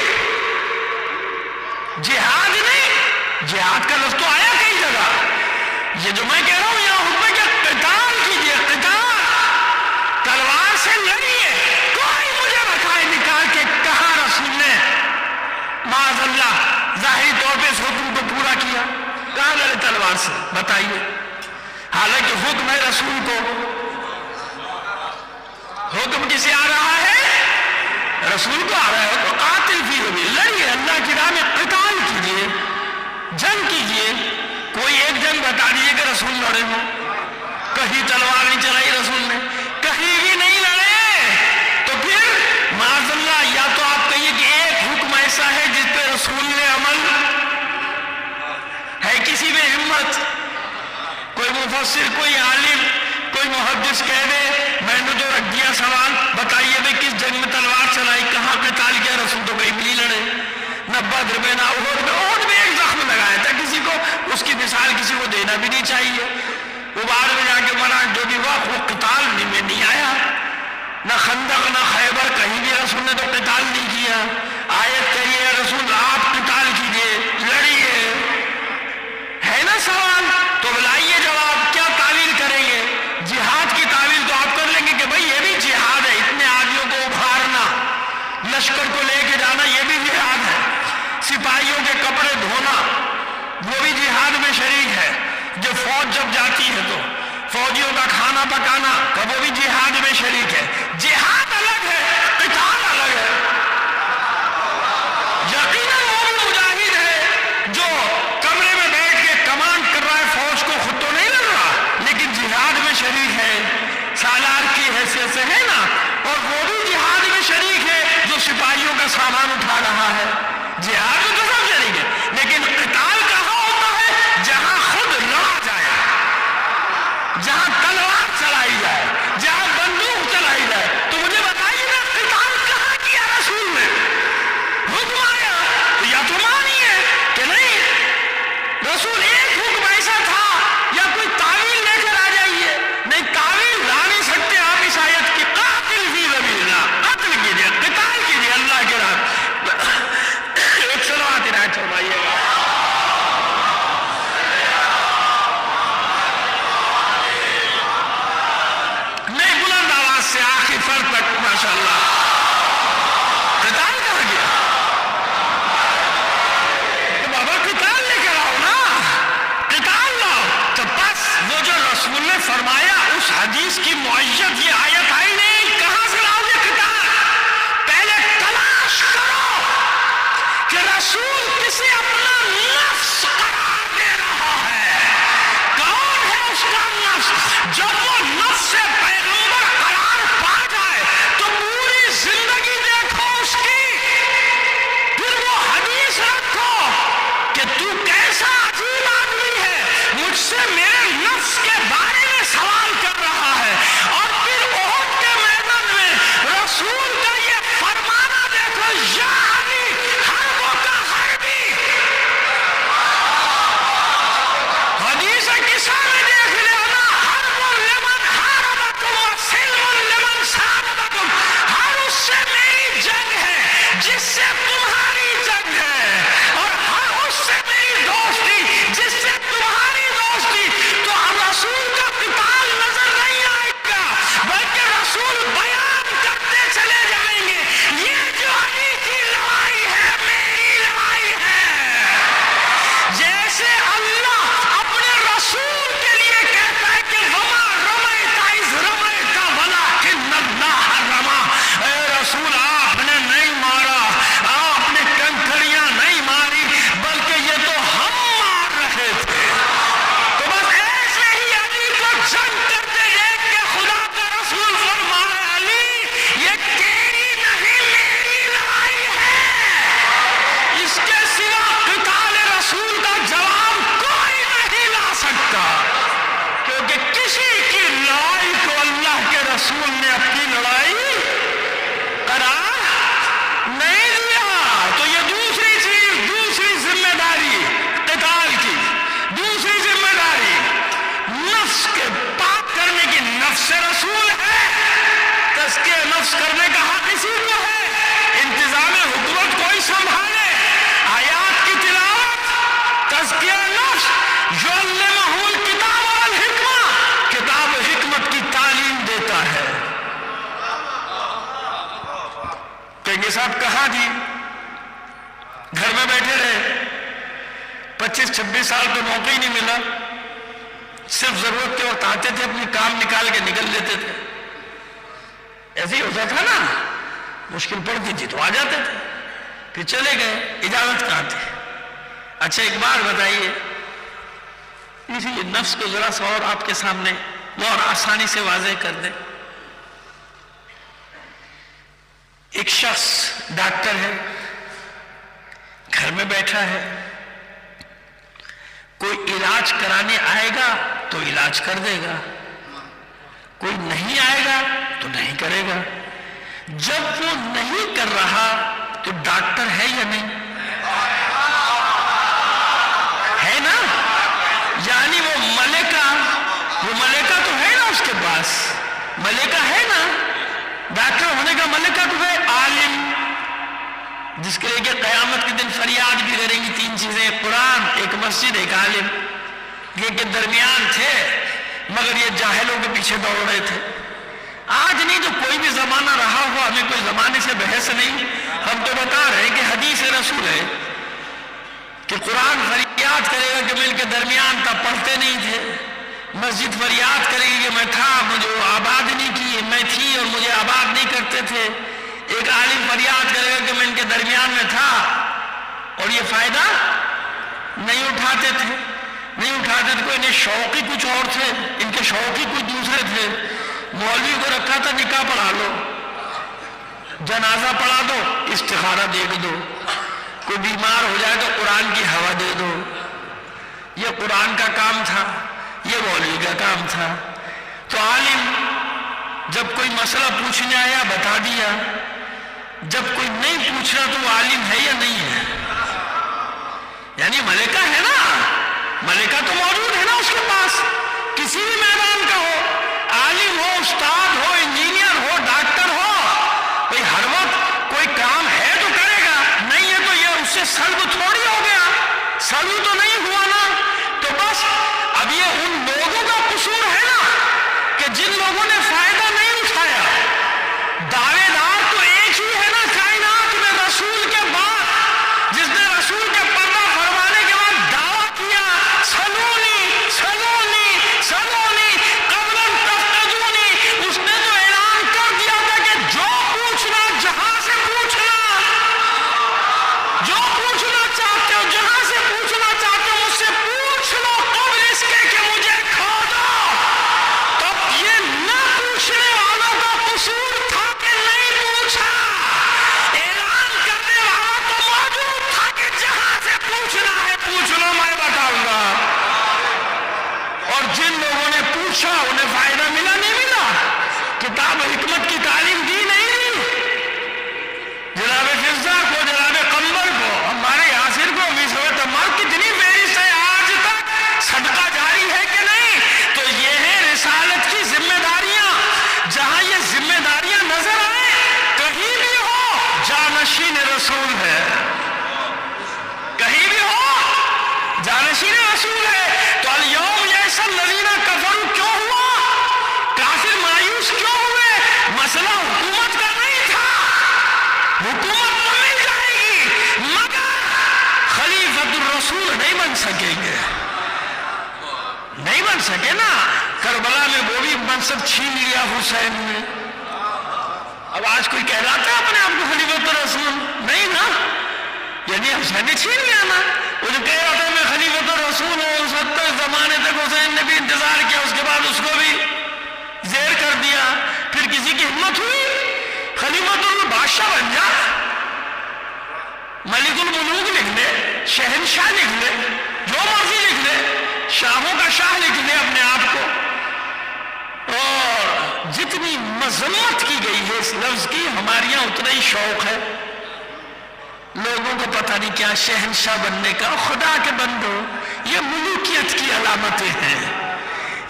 جہاد نہیں، جہاد کا لفظ تو آیا کئی جگہ، یہ جو میں کہہ رہا ہوں یہاں حکم ہے کہ قتال کیجئے، قتال، تلوار سے لڑیے۔ کوئی مجھے بتائے نکال کے کہاں رسول نے معاذ اللہ ظاہری طور پہ اس حکم کو پورا کیا؟ کہاں لڑے تلوار سے؟ بتائیے۔ حالانکہ حکم ہے رسول کو، حکم کسے آ رہا ہے؟ رسول کو آ رہا ہے، تو قاتل فی سبیل، لڑیے اللہ کی راہ میں، قتال کیجئے، جنگ کیجئے۔ کوئی ایک جنگ بتا دیجئے کہ رسول لڑے ہوں، کہیں تلوار نہیں چلائی رسول نے، کہیں بھی نہیں لڑے، تو پھر معاذ اللہ یا تو آپ کہیے کہ ایک حکم ایسا ہے جس پہ رسول نے عمل ہے، کسی بھی بس کہہ دے میں نے تو رکھ دیا سوال، بتائیے بھائی کس جنگ میں تلوار چلائی، کہاں قتال کیا رسول، تو کہیں ملی لڑے، نہ بدر میں نہ احد میں ایک زخم لگایا تھا کسی کو، اس کی مثال کسی کو دینا بھی نہیں چاہیے۔ وہ بعد میں جا کے بنا جو بھی ہوا وہ قتال میں نہیں آیا، نہ خندق نہ خیبر، کہیں بھی رسول نے تو قتال نہیں کیا۔ آیت کہی ہے رسول آپ قتال کیجئے، لڑیے، ہے نا سوال، تو بلائیے جواب، کیا تعویل کریں گے؟ جہاد کی تعویل تو آپ کر لیں گے کہ بھئی یہ بھی جہاد ہے، اتنے آدمیوں کو ابھارنا، لشکر کو لے کے جانا، یہ بھی جہاد ہے، سپاہیوں کے کپڑے دھونا وہ بھی جہاد میں شریک ہے، جو فوج جب جاتی ہے تو فوجیوں کا کھانا پکانا کا وہ بھی جہاد میں شریک ہے۔ جہاد الگ ہے، قتال الگ ہے۔ یقیناً وہ بھی مجاہد ہے جو کمرے میں بیٹھ کے کمانڈ کر رہا ہے، فوج کو خود تو نہیں لڑ رہا لیکن جہاد میں شریک ہے، سالار کی حیثیت سے ہے نا، اور وہ بھی جہاد میں شریک ہے جو سپاہیوں کا سامان اٹھا رہا ہے، جہاد میں تو سب شریک ہے، لیکن قتال کہاں ہوتا ہے؟ جہاں خود لڑا جائے، جہاں تلوار چلائی جائے، جہاں بندوق چلائی جائے۔ تو مجھے بتائیے نا قتال کہاں کیا رسول نے؟ حکم آیا تو یا تو مانیے کہ نہیں رسول ایک حکم ایسا تھا، یا کوئی تعویل لے کر آ جائیے، نہیں تعویل لا نہیں سکتے آپ اس آیت کی، قاتل فی سبیل اللہ، قتل کیجئے، قتال کیجئے اللہ کے راہ۔ ایک صلوات عنایت فرمائیے گا۔ نہیں بلند آواز سے آخری فرد تک ماشاءاللہ۔ قتال کہاں گیا؟ تو بابا قتال لے کر آؤ نا، قتال لاؤ۔ تو بس وہ جو رسول نے فرمایا اس حدیث کی معیت یہ آیت آئی نہیں، کہاں سے لاؤ گے قتال؟ پہلے تلاش کرو کہ رسول کسے اپنا نفس قرار دے رہا ہے، کون ہے اس کا نفس؟ جب وہ نفس سے پیغمبر قرار پا جائے تو پوری زندگی دیکھو اس کی، پھر وہ حدیث رکھو کہ تو کیسا عجیب آدمی ہے، مجھ سے میرے نفس کے بارے میں سوال کر رہا ہے، اور پھر احد کے میدان میں رسول کا یہ فرمانا دیکھو، یا علی حربوں کا حربی، حدیث قصہ میں دیکھ لینا، حرب لمن حاربکم وسلم لمن صاربکم، ہر اس سے میری جنگ ہے جس سے تمہاری جنگ ہے، اور ہر اس سے میری دوستی جس سے تمہاری دوستی۔ تو رسول کا قتال نظر نہیں آئے گا، بلکہ رسول بیان کرتے چلے جائیں گے، یہ جو علی کی لڑائی ہے میری لڑائی ہے۔ جیسے اللہ اپنے رسول کے لیے کہتا ہے کہ وما رمیت اذ رمیت ولکن اللہ رمی، اے رسول آپ نے نہیں مارا، آپ نے کنکریاں نہیں ماری، بلکہ یہ تو ہم مار رہے تھے۔ تو بس ایسے ہی علی کو جنگ کرتے دیکھ کے خدا کا رسول فرمایا علی یہ تیری نہیں میری لڑائی ہے، اس کے سوا قتال رسول کا جواب کوئی نہیں لا سکتا، کیونکہ کسی کی لڑائی کو اللہ کے رسول نے اپنی لڑائی قرار نہیں دیا۔ تو یہ دوسری چیز، دوسری ذمہ داری قتال کی، دوسری ذمہ داری نفس کے پاک کرنے کی، نفس رسول ہے، تزکیہ نفس کرنے کا حق اسی کو ہے، انتظام حکومت کوئی سنبھالے، آیات کی تلاوت، تزکیہ نفس، یعلمہ الکتاب والحکمہ، کتاب و حکمت کی تعلیم دیتا ہے۔ کہیں گے صاحب کہاں جی، گھر میں بیٹھے رہے، 25-26 سال تو موقع ہی نہیں ملا، صرف ضرورت کے وقت آتے تھے، اپنی کام نکال کے نکل لیتے تھے، ایسے ہی ہوتا تھا نا، مشکل پڑتی تھی تو آ جاتے تھے، پھر چلے گئے، اجازت کہاں تھی۔ اچھا ایک بات بتائیے، اسی نفس کو ذرا سا اور آپ کے سامنے اور آسانی سے واضح کر دیں۔ ایک شخص ڈاکٹر ہے، گھر میں بیٹھا ہے، کوئی علاج کرانے آئے گا تو علاج کر دے گا، کوئی نہیں آئے گا تو نہیں کرے گا. جب وہ نہیں کر رہا تو ڈاکٹر ہے یا نہیں؟ ہے نا. یعنی وہ ملکہ تو ہے نا اس کے پاس، ملکہ ہے نا. ڈاکٹر ہونے کا ملکہ تو ہے. عالم جس کے لیے کہ قیامت کے دن فریاد بھی کریں گی تین چیزیں، قرآن، ایک مسجد، ایک عالم. یہ کہ درمیان تھے مگر یہ جاہلوں کے پیچھے دوڑ رہے تھے. آج نہیں تو کوئی بھی زمانہ رہا ہو، ہمیں کوئی زمانے سے بحث نہیں. ہم تو بتا رہے ہیں کہ حدیث رسول ہے کہ قرآن فریاد کرے گا کہ مل کے درمیان تب پڑھتے نہیں تھے. مسجد فریاد کرے گی کہ میں تھا، مجھے آباد نہیں کی، میں تھی اور مجھے آباد نہیں کرتے تھے. ایک عالم فریاد کرے گا کہ میں ان کے درمیان میں تھا اور یہ فائدہ نہیں اٹھاتے تھے. کوئی انہیں شوق ہی کچھ اور تھے، ان کے شوق ہی کچھ دوسرے تھے. مولوی کو رکھا تھا نکاح پڑھا لو، جنازہ پڑھا دو، استخارہ دیکھ دو، کوئی بیمار ہو جائے تو قرآن کی ہوا دے دو. یہ قرآن کا کام تھا، یہ مولوی کا کام تھا. تو عالم جب کوئی مسئلہ پوچھنے آیا بتا دیا، جب کوئی نہیں پوچھ رہا تو وہ عالم ہے یا نہیں ہے؟ یعنی ملکہ ہے نا، ملکہ تو موجود ہے نا اس کے پاس، کسی بھی میدان کا ہو، عالم ہو، استاد ہو، انجینئر ہو، ڈاکٹر ہو. بھئی ہر وقت کوئی کام ہے تو کرے گا، نہیں ہے تو یہ اس سے سلب تھوڑی ہو گیا، سلب تو نہیں ہوا نا. تو بس اب یہ ان لوگوں کا قصور ہے نا کہ جن لوگوں نے فائدہ نہیں اٹھایا. دعوے دار تو ایک ہی ہے نا کائنات میں رسول کے بعد، جس نے رسول کے پردہ فرمانے کے بعد دعویٰ کیا سلونی سلونی سلونی قبل ان تفتدونی. اس نے تو اعلان کر دیا تھا کہ جو پوچھنا جہاں سے پوچھنا، جو پوچھنا چاہتے ہو جہاں سے پوچھنا چاہتے ہو مجھ سے پوچھ لو قبل اس کے کہ مجھے کھو دو. تب یہ نہ پوچھنے والوں کا قصور تھا کہ نہیں پوچھا، اعلان کرنے والا تو موجود تھا کہ جہاں سے پوچھنا ہے پوچھ لو، میں بتاؤں گا. اور جن لوگوں نے پوچھا انہیں فائدہ ملا نہیں ملا؟ کتاب حکمت کی تعلیم دی نہیں دی؟ جناب فضہ کو، جناب قمبر کو، ہمارے یاسر کو، مصر تمام کتنی فہرست ہے آج تک، صدقہ جاری ہے کہ نہیں؟ تو یہ ہے رسالت کی ذمہ داریاں. جہاں یہ ذمہ داریاں نظر آئیں کہیں بھی ہو جانشین رسول ہے، کہیں بھی ہو جانشین رسول ہے. تو الیوم یئس الذین کفروا کیوں ہوا؟ کافر مایوس کیوں ہوئے؟ مسئلہ حکومت کا نہیں تھا، حکومت تو مل جائے گی مگر خلیفۃ الرسول نہیں بن سکیں گے، نہیں بن سکے نا. کربلا میں وہ بھی منصب چھین لیا حسین نے. اب آج کوئی کہلاتا ہے اپنے آپ کو خلیفۃ الرسول؟ نہیں نا. یعنی حسین نے چھین لیا نا. وہ جو کہہ رہا تھا میں خلیفۃ الرسول ہوں، اس وقت تک زمانے تک حسین نے بھی انتظار کیا، اس کے بعد اس کو بھی زیر کر دیا. پھر کسی کی ہمت ہوئی خلیفۃ بادشاہ بن جا، ملک الملوک لکھ لے، شہنشاہ لکھ لے، جو مرضی لکھ لے، شاہوں کا شاہ لکھ لے اپنے آپ کو. اور جتنی مذمت کی گئی ہے اس لفظ کی، ہمارے یہاں اتنا ہی شوق ہے. لوگوں کو پتہ نہیں کیا شہنشاہ بننے کا. خدا کے بندو، یہ ملوکیت کی علامتیں ہیں،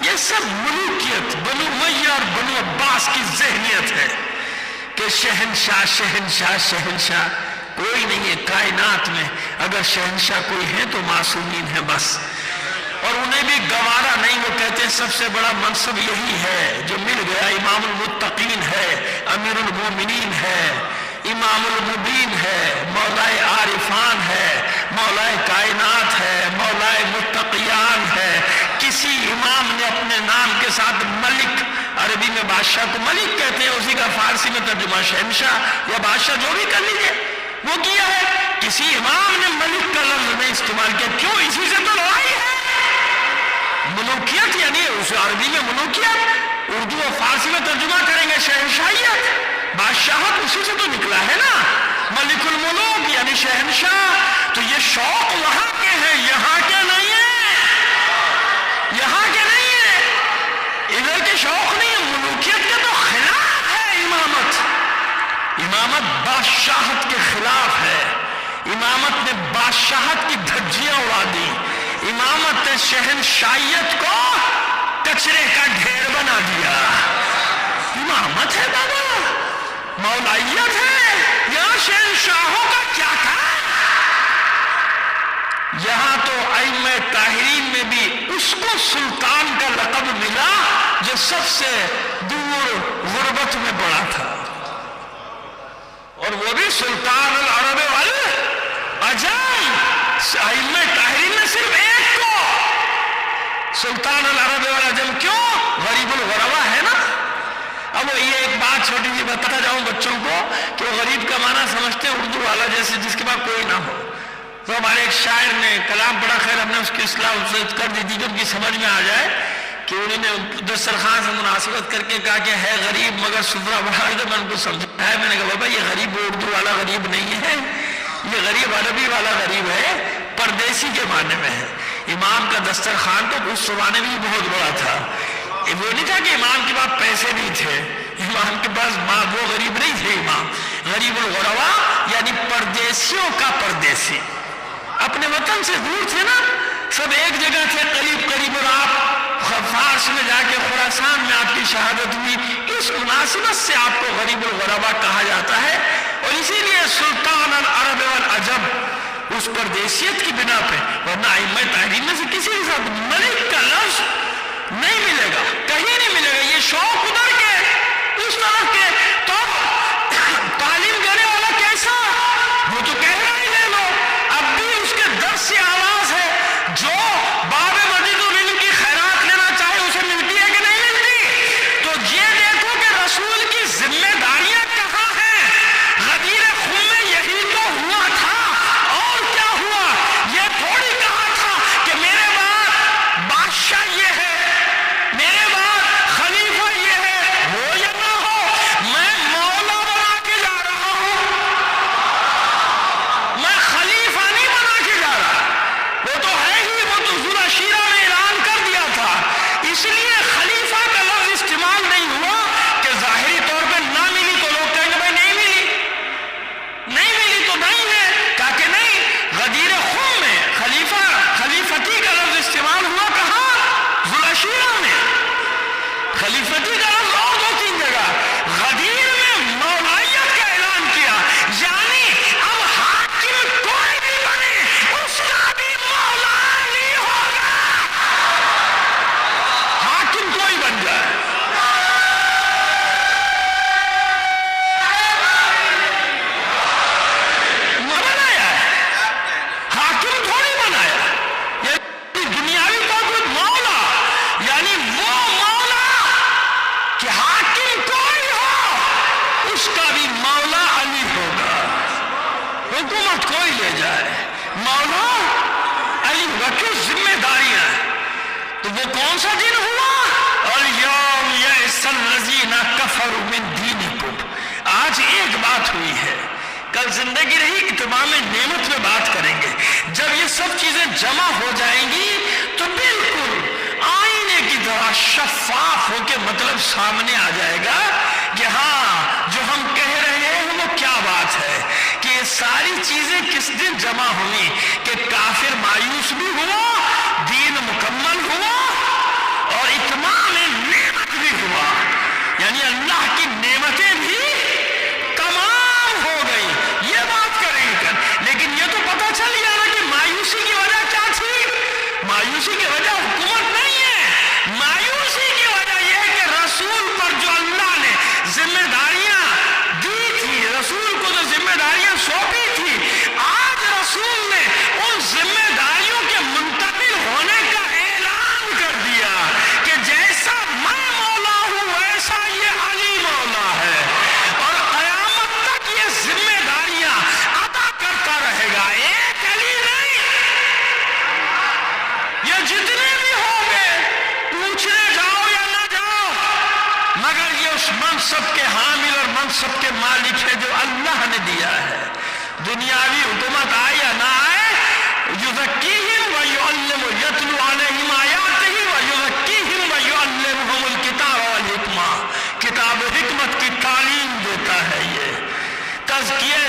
یہ سب ملوکیت بنو امیہ اور بنو عباس کی ذہنیت ہے کہ شہنشاہ شہنشاہ شہنشاہ. کوئی نہیں ہے کائنات میں، اگر شہنشاہ کوئی ہے تو معصومین ہے بس. اور انہیں بھی گوارا نہیں، وہ کہتے ہیں سب سے بڑا منصب یہی ہے جو مل گیا. امام المتقین ہے، امیر المومنین ہے، امام المبین ہے، مولائے عارفان ہے، مولائے کائنات ہے، مولائے متقیان ہے. کسی امام نے اپنے نام کے ساتھ ملک، عربی میں بادشاہ کو ملک کہتے ہیں، اسی کا فارسی میں ترجمہ شہنشاہ یا بادشاہ جو بھی کر لیجیے وہ کیا ہے. کسی امام نے ملک کا لفظ نہیں استعمال کیا. کیوں؟ اسی سے تو لڑائی ہے. ملوکیت یعنی اس عربی میں ملوکیت، اردو اور فارسی میں ترجمہ کریں گے شہنشاہیت، بادشاہت اسی سے تو نکلا ہے نا. ملک الملوک یعنی شہنشاہ. تو یہ شوق وہاں کے ہیں، یہاں کے نہیں ہیں، یہاں کے نہیں ہیں. ادھر کے شوق نہیں ہے. بادشاہت کے خلاف ہے، امامت نے بادشاہت کی دھجیاں اڑا دی، امامت نے شہنشاہیت کو کچرے کا ڈھیر بنا دیا۔ امامت ہے بابا، مولائیت ہے، یہاں شہنشاہوں کا کیا تھا؟ یہاں تو ائمہ طاہرین میں بھی اس کو سلطان کا لقب ملا جو سب سے دور غربت میں پڑا تھا، اور وہ بھی سلطان العرب والعجم۔ ائمہ طاہرین نے صرف ایک کو سلطان العرب والعجم، کیوں؟ غریب الغربا ہے نا۔ اب یہ ایک بات چھوٹی سی بتاتا جاؤں بچوں کو کہ وہ غریب کا معنی سمجھتے ہیں اردو والا جیسے جس کے پاس کوئی نہ ہو۔ تو ہمارے ایک شاعر نے کلام پڑھا، خیر ہم نے اس کی اصلاح کر دی تھی کہ ان کی سمجھ میں آ جائے، کہ انہوں نے دسترخوان سے مناسبت کر کے کہا کہ ہے غریب مگر سفرہ بڑھا دے۔ میں ان کو سمجھایا، میں نے کہا بابا یہ غریب اردو والا غریب نہیں ہے، یہ غریب عربی والا غریب ہے، پردیسی کے معنی میں ہے۔ امام کا دسترخوان تو اس زمانے میں بہت بڑا تھا، وہ نہیں تھا کہ امام کے پاس پیسے نہیں تھے، امام کے پاس وہ غریب نہیں تھے، امام غریب الغربا یعنی پردیسیوں کا پردیسی، اپنے وطن سے دور تھے نا، سب ایک جگہ تھے قریب قریب، اور آپ فارس میں جا کے خراسان میں آپ کی شہادت ہوئی، اس مناسبت سے آپ کو غریب الغربا کہا جاتا ہے۔ اور اسی لیے سلطان العرب والعجم اس پردیسیت کی بنا پہ، ورنہ ائمہ طاہرین میں سے کسی کے ساتھ ملک کا لفظ نہیں ملے گا، کہیں نہیں ملے گا۔ یہ شوق ادھر کے اس طرف کے، تو تعلیم دینے والا کیسا؟ وہ تو کہہ رہا ہی لے لو، اب بھی اس کے درس سے آواز ہے، جو باب مسجد العلم کی خیرات لینا چاہے اسے ملتی ہے کہ نہیں ملتی؟ تو یہ دیکھو کہ رسول کی ذمہ داریاں کہاں ہیں۔ غدیر خم میں یہی تو ہوا تھا، اور کیا ہوا؟ یہ تھوڑی کہا تھا کہ میرے بعد بادشاہ یہ ہے، میرے بعد خلیفہ یہ ہے، ہو یا نہ ہو میں مولا بنا کے جا رہا ہوں، میں خلیفہ نہیں بنا کے جا رہا۔ وہ تو ہے ہی، وہ تو ذو العشیرہ نے اعلان کر دیا تھا، اس لیے خلیفہ کا لفظ استعمال نہیں ہوا کہ ظاہری طور پہ نہ ملی تو لوگ کہیں گے بھائی نہیں ملی، نہیں ملی تو نہیں ہے، کہا کہ نہیں، غدیر خم میں خلیفتی کا لفظ استعمال ہوا، کہاں؟ ذو العشیرہ میں خلیفتی کا لفظ، اور دو تین جگہ غدیر میں مولائیت کا اعلان کیا، یعنی اب حاکم کوئی بھی بنے اس کا بھی مولا علی ہوگا، حاکم کوئی بن جائے۔ بنایا ہے، حاکم تھوڑی بنایا، یعنی دنیاوی طور پر مولا، یعنی وہ مولا کہ حاکم کوئی ہو اس کا بھی مولا علی ہوگا، حکومت کوئی لے جائے مولا علی ہوگا، کیوں؟ ذمہ داریاں ہیں۔ تو وہ کون سا دن ہوا؟ اليوم یئس الذین کفروا من دینکم، آج ایک بات ہوئی ہے، کل زندگی رہی اتمام نعمت میں بات کریں گے۔ جب یہ سب چیزیں جمع ہو جائیں گی تو بالکل آئینے کی طرح شفاف ہو کے مطلب سامنے آ جائے گا کہ ہاں جو ہم کہہ رہے ہیں وہ کیا بات ہے، کہ یہ ساری چیزیں کس دن جمع ہوئی، کہ کافر مایوس بھی ہوا، دین مکمل ہوا، اور اتمام نعمت بھی ہوا، یعنی اللہ کی نعمتیں بھی تمام ہو گئی۔ یہ بات کریں گے، لیکن یہ تو پتہ چل گیا نا کہ مایوسی کی وجہ کیا تھی؟ مایوسی کی وجہ حکومت نہیں ہے، مایوسی کی وجہ یہ ہے کہ رسول پر جو اللہ نے ذمہ داریاں دی تھی، رسول کو جو ذمہ داریاں سونپی تھی، آج رسول نے ان ذمہ داریوں کے منتقل ہونے کا اعلان کر دیا کہ جیسا میں مولا ہوں ویسا یہ علی مولا ہے، اور قیامت تک یہ ذمہ داریاں ادا کرتا رہے گا، ایک علی نہیں، یہ جتنے بھی ہوں گے پوچھنے جاؤ یا نہ جاؤ، مگر یہ اس منصب کے حامل اور منصب کے مالک ہے جو اللہ نے دیا ہے۔ دنیاوی حکومت آئے یا نہ آئے، یزکیہم ویعلم یتلو علیہم آیاتہ ویزکیہم ویعلمہم الکتاب والحکمہ، کتاب و حکمت کی تعلیم دیتا ہے، یہ تزکیہ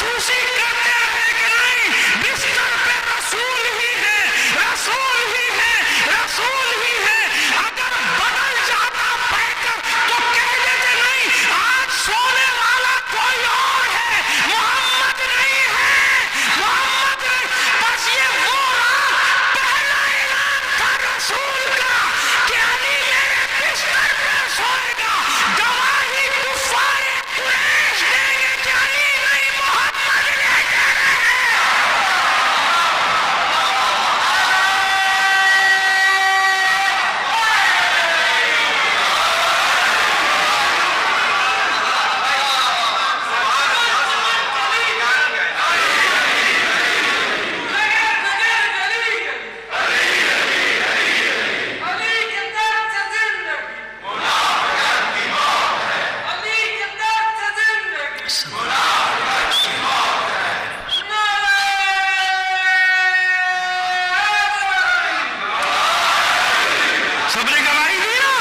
محسوسی کرتے رہے کہ نہیں بستر پہ رسول ہی ہے، رسول ہی ہے، رسول ہی ہے. اگر بدل جاتا پڑھ کر تو کہہ دیتے نہیں آج سونے والا کوئی اور ہے، محمد نہیں ہے، محمد نہیں. بس یہ وہ رات پہلا اعلان تھا رسول کا کہ علی میرے بستر پہ سوئے گا. گواہی کفار قریش دیں گے کہ علی نہیں محمد لے کے رہے. سب نے گواہی دی نا.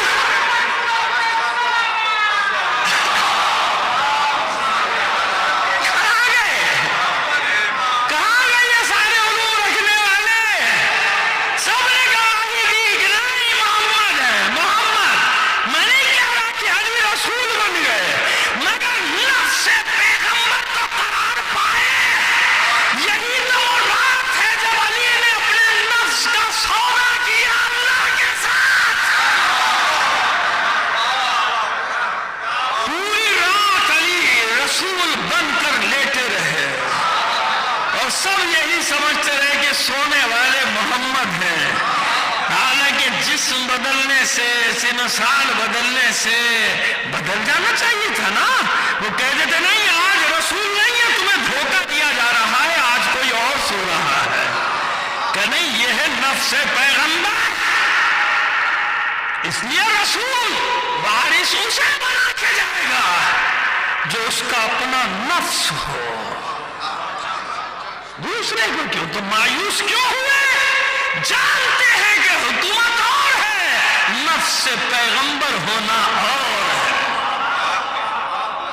کہاں گئے یہ سارے علوم رکھنے والے؟ سب نے گواہی دی کہ نہیں محمد ہے، محمد. میں نہیں کہہ رہا کہ علی رسول بن گئے، مگر نفس سے پیغمبر تو قرار پائے. یہی تو وہ رات ہے جب علی نے اپنے نفس کا سودا کیا اللہ کے ساتھ. پوری رات علی رسول بن کر لیٹے رہے اور سب یہی سمجھتے رہے کہ سونے والے محمد ہیں. حالانکہ جسم بدلنے سے، سال بدلنے سے بدل جانا چاہیے تھا نا. وہ کہہ دیتے نہیں آج رسول نہیں ہے، تمہیں دھوکہ دیا جا رہا ہے، آج کوئی اور سو رہا ہے. کہ نہیں یہ ہے نفس پیغمبر. اس لیے رسول وارث اسے بنا کے جائے گا جو اس کا اپنا نفس ہو. دوسرے کو کیوں تو مایوس کیوں ہوئے؟ جانتے ہیں کہ حکومت اور ہے، نفس سے پیغمبر ہونا اور ہے.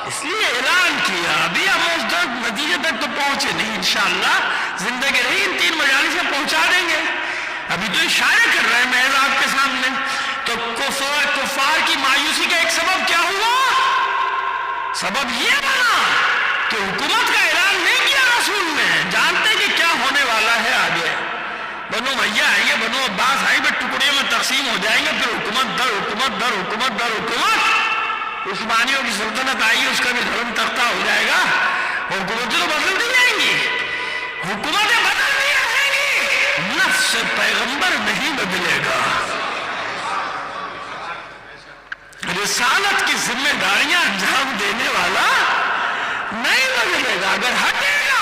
اس لیے اعلان کیا. ابھی ہم اس نتیجے تک تو پہنچے نہیں، انشاءاللہ زندگی رہی ان 3 مجالس سے پہنچا دیں گے. ابھی تو اشارے کر رہے ہیں محض آپ کے سامنے. تو کفار کی مایوسی کا ایک سبب کیا ہوا؟ سبب یہ بنا کہ حکومت کا اعلان نہیں کیا رسول نے. جانتے کہ کیا ہونے والا ہے آگے. بنو امیہ آئیں گے، بنو عباس آئیں گے، ٹکڑیوں میں تقسیم ہو جائیں گے، پھر حکومت در حکومت در حکومت در حکومت. عثمانیوں کی سلطنت آئی ہے، اس کا بھی دھرم تختہ ہو جائے گا. حکومتیں تو بدل دی جائیں گی، حکومتیں بدل دی جائیں گی، نفس سے پیغمبر نہیں بدلے گا. رسالت کی ذمہ داریاں انجام دینے والا نہیں بدلے گا. اگر ہٹے گا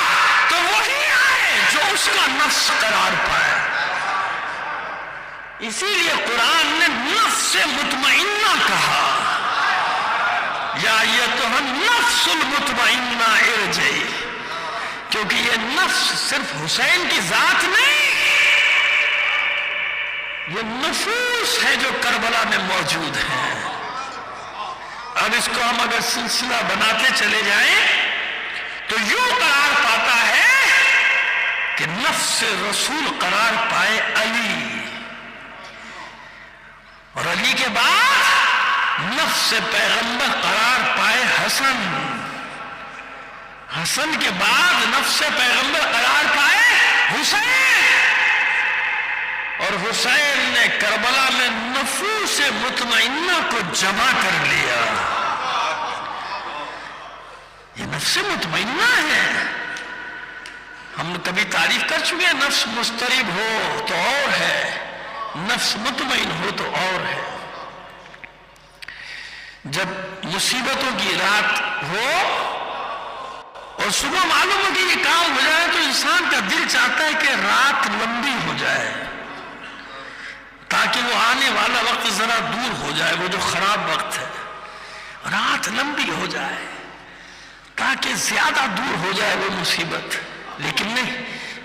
تو وہی آئے جو اس کا نفس قرار پائے. اسی لیے قرآن نے نفس سے مطمئنہ کہا، یا ایتھا النفس المطمئنہ ارجعی. کیونکہ یہ نفس صرف حسین کی ذات نہیں، یہ نفوس ہے جو کربلا میں موجود ہیں. اب اس کو ہم اگر سلسلہ بناتے چلے جائیں تو یوں قرار پاتا ہے کہ نفس سے رسول قرار پائے علی، اور علی کے بعد نفس سے پیغمبر قرار پائے حسن، حسن کے بعد نفس سے پیغمبر قرار پائے حسین، اور حسین نے کربلا میں نفوس مطمئنہ کو جمع کر لیا. یہ نفس مطمئنہ ہے. ہم کبھی تعریف کر چکے ہیں، نفس مضطرب ہو تو اور ہے، نفس مطمئن ہو تو اور ہے. جب مصیبتوں کی رات ہو اور صبح معلوم ہو کہ یہ کام ہو جائے تو انسان کا دل چاہتا ہے کہ رات لمبی ہو جائے تاکہ وہ آنے والا وقت ذرا دور ہو جائے، وہ جو خراب وقت ہے. رات لمبی ہو جائے تاکہ زیادہ دور ہو جائے وہ مصیبت. لیکن نہیں،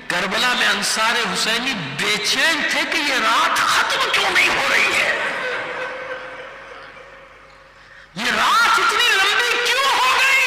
کربلا میں انصار حسینی بے چین تھے کہ یہ رات ختم کیوں نہیں ہو رہی ہے، یہ رات اتنی لمبی کیوں ہو گئی.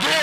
2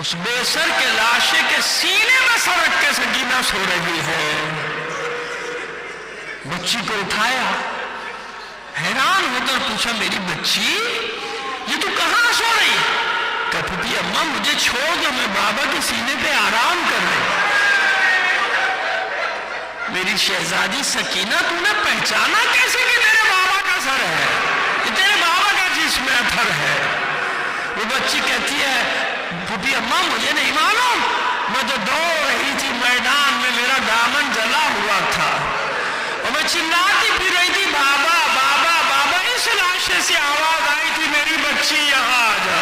اس بے سر کے لاشے کے سینے میں سر رکھ کے سکینہ سو رہی ہے. بچی کو اٹھایا, حیران ہو کر پوچھا میری بچی یہ تو کہاں سو رہی؟ کہا پھوپھی اماں مجھے چھوڑ دو, میں بابا کے سینے پہ آرام کر رہی. میری شہزادی سکینہ تو نے پہچانا کیسے کہ میرے بابا کا سر ہے, یہ تیرے بابا کا جسم اثر ہے؟ وہ بچی کہتی ہے پھوپھی اماں مجھے نہیں معلوم, میں تو دوڑ رہی تھی میدان میں, میرا دامن جلا ہوا تھا اور میں چلاتی پھر رہی تھی بابا بابا بابا. اس لاشے سے آواز آئی تھی میری بچی یہاں آ جا,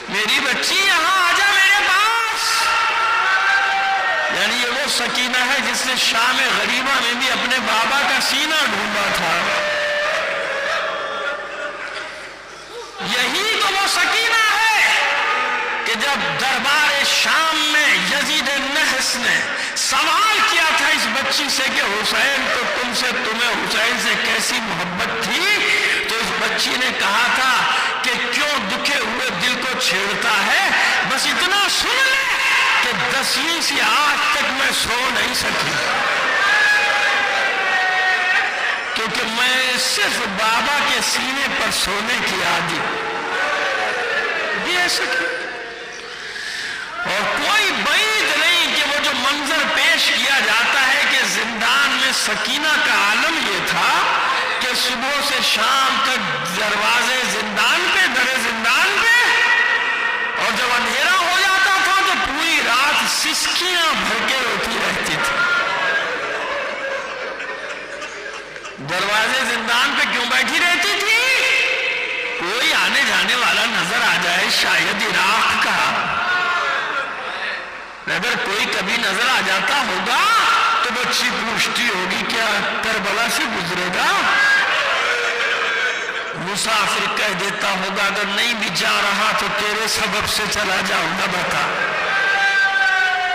میری بچی یہاں آ جا میرے پاس. یعنی یہ وہ سکینہ ہے جس نے شام غریبہ میں بھی اپنے بابا کا سینہ ڈھونڈا تھا. یہی تو وہ سکینہ ہے کہ جب دربار شام میں یزید نحس نے سوال کیا تھا اس بچی سے کہ حسین تو تم سے, تمہیں حسین سے کیسی محبت تھی, تو اس بچی نے کہا تھا کہ کیوں دکھے ہوئے دل کو چھیڑتا ہے, بس اتنا سن لے کہ 10ویں سے آج تک میں سو نہیں سکی, کیونکہ میں صرف بابا کے سینے پر سونے کی عادی. یہ ایسا کیوں؟ اور کوئی بعید نہیں کہ وہ جو منظر پیش کیا جاتا ہے کہ زندان میں سکینہ کا عالم یہ تھا کہ صبح سے شام تک دروازے زندان پہ, درے زندان پہ, اور جب اندھیرا ہو جاتا تھا تو پوری رات سسکیاں بھر کے روتی رہتی تھی. دروازے زندان پہ کیوں بیٹھی رہتی تھی؟ کوئی آنے جانے والا نظر آ جائے, شاید عراق کا. اگر کوئی کبھی نظر آ جاتا ہوگا تو بچی پوچھتی ہوگی کیا کربلا سے گزرے گا؟ مسافر کہہ دیتا ہوگا اگر نہیں بھی جا رہا تو تیرے سبب سے چلا جاؤں گا, بتا.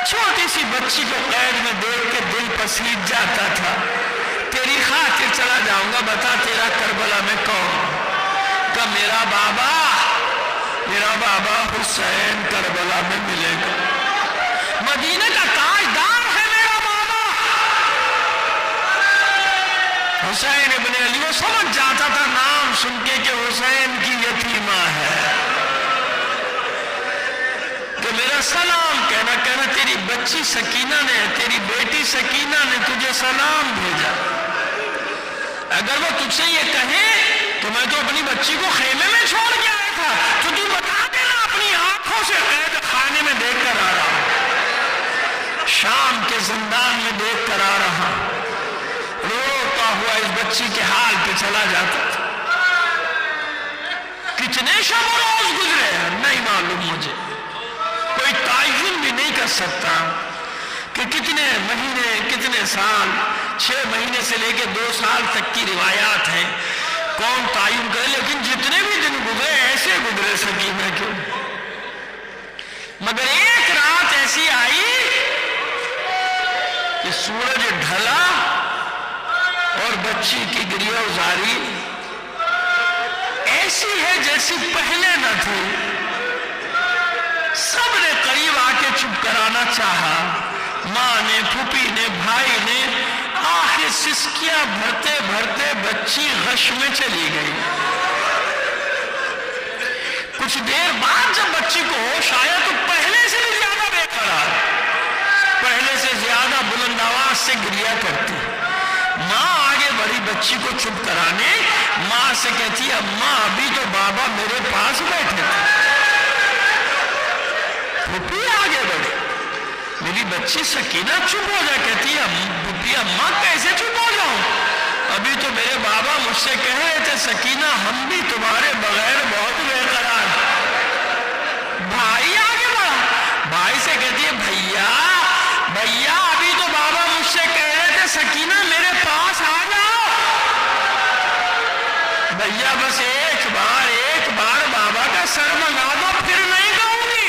چھوٹی سی بچی کو قید میں دیکھ کے دل پسیج جاتا تھا, تیری خاطر چلا جاؤں گا, بتا تیرا کربلا میں کون؟ کہ میرا بابا حسین کربلا میں ملے گا, مدینہ کا تاجدار ہے میرا بابا. حسین ابن علی وہ سمجھ جاتا تھا نام سن کے کہ حسین کی یتیمہ ہے, کہ میرا سلام کہنا تیری بچی سکینہ نے, تیری بیٹی سکینہ نے تجھے سلام بھیجا. اگر وہ تجھ سے یہ کہے تو میں تو اپنی بچی کو خیمے میں چھوڑ کے آیا تھا, تو تو بتا دینا اپنی آنکھوں سے قید خانے میں دیکھ کر آ رہا, شام کے زندان میں دیکھ کر آ رہا. روتا ہوا اس بچی کے حال پہ چلا جاتا تھا. کتنے شب و روز گزرے نہیں معلوم مجھے, کوئی تعین بھی نہیں کر سکتا کہ کتنے مہینے کتنے سال, 6 مہینے سے لے کے 2 سال تک کی روایات ہیں, کون تعین کرے. لیکن جتنے بھی دن گزرے ایسے گزرے سکینہ کے. مگر ایک رات ایسی آئی کہ سورج ڈھلا اور بچی کی گریہ ازاری ایسی ہے جیسی پہلے نہ تھی. سب نے قریب آ کے چپ کرانا چاہا, ماں نے, پھوپھی نے, بھائی نے. آخر سسکیاں بھرتے بھرتے بچی غش میں چلی گئی. کچھ دیر بعد جب بچی کو ہوش آیا تو پہلے سے بھی زیادہ بے قرار, پہلے سے زیادہ بلند آواز سے گریہ کرتی. ماں آگے بڑی بچی کو چپ کرانے, ماں سے کہتی اماں ابھی تو بابا میرے پاس بیٹھے تھے. پھوپھی آگے بڑھے, میری بچی سکینہ چپ ہو جا. کہتی پھوپھی اماں کیسے چپ ہو جاؤں, ابھی تو میرے بابا مجھ سے کہہ رہے تھے سکینہ ہم بھی تمہارے بغیر بہت بے قرار. بھائی آگے بڑھا, بھائی سے کہتی ہے بھیا ابھی تو بابا مجھ سے کہہ رہے تھے سکینہ میرے پاس آ جاؤ. بھیا بس ایک بار بابا کا سر منگا دو, پھر نہیں کہوں گی,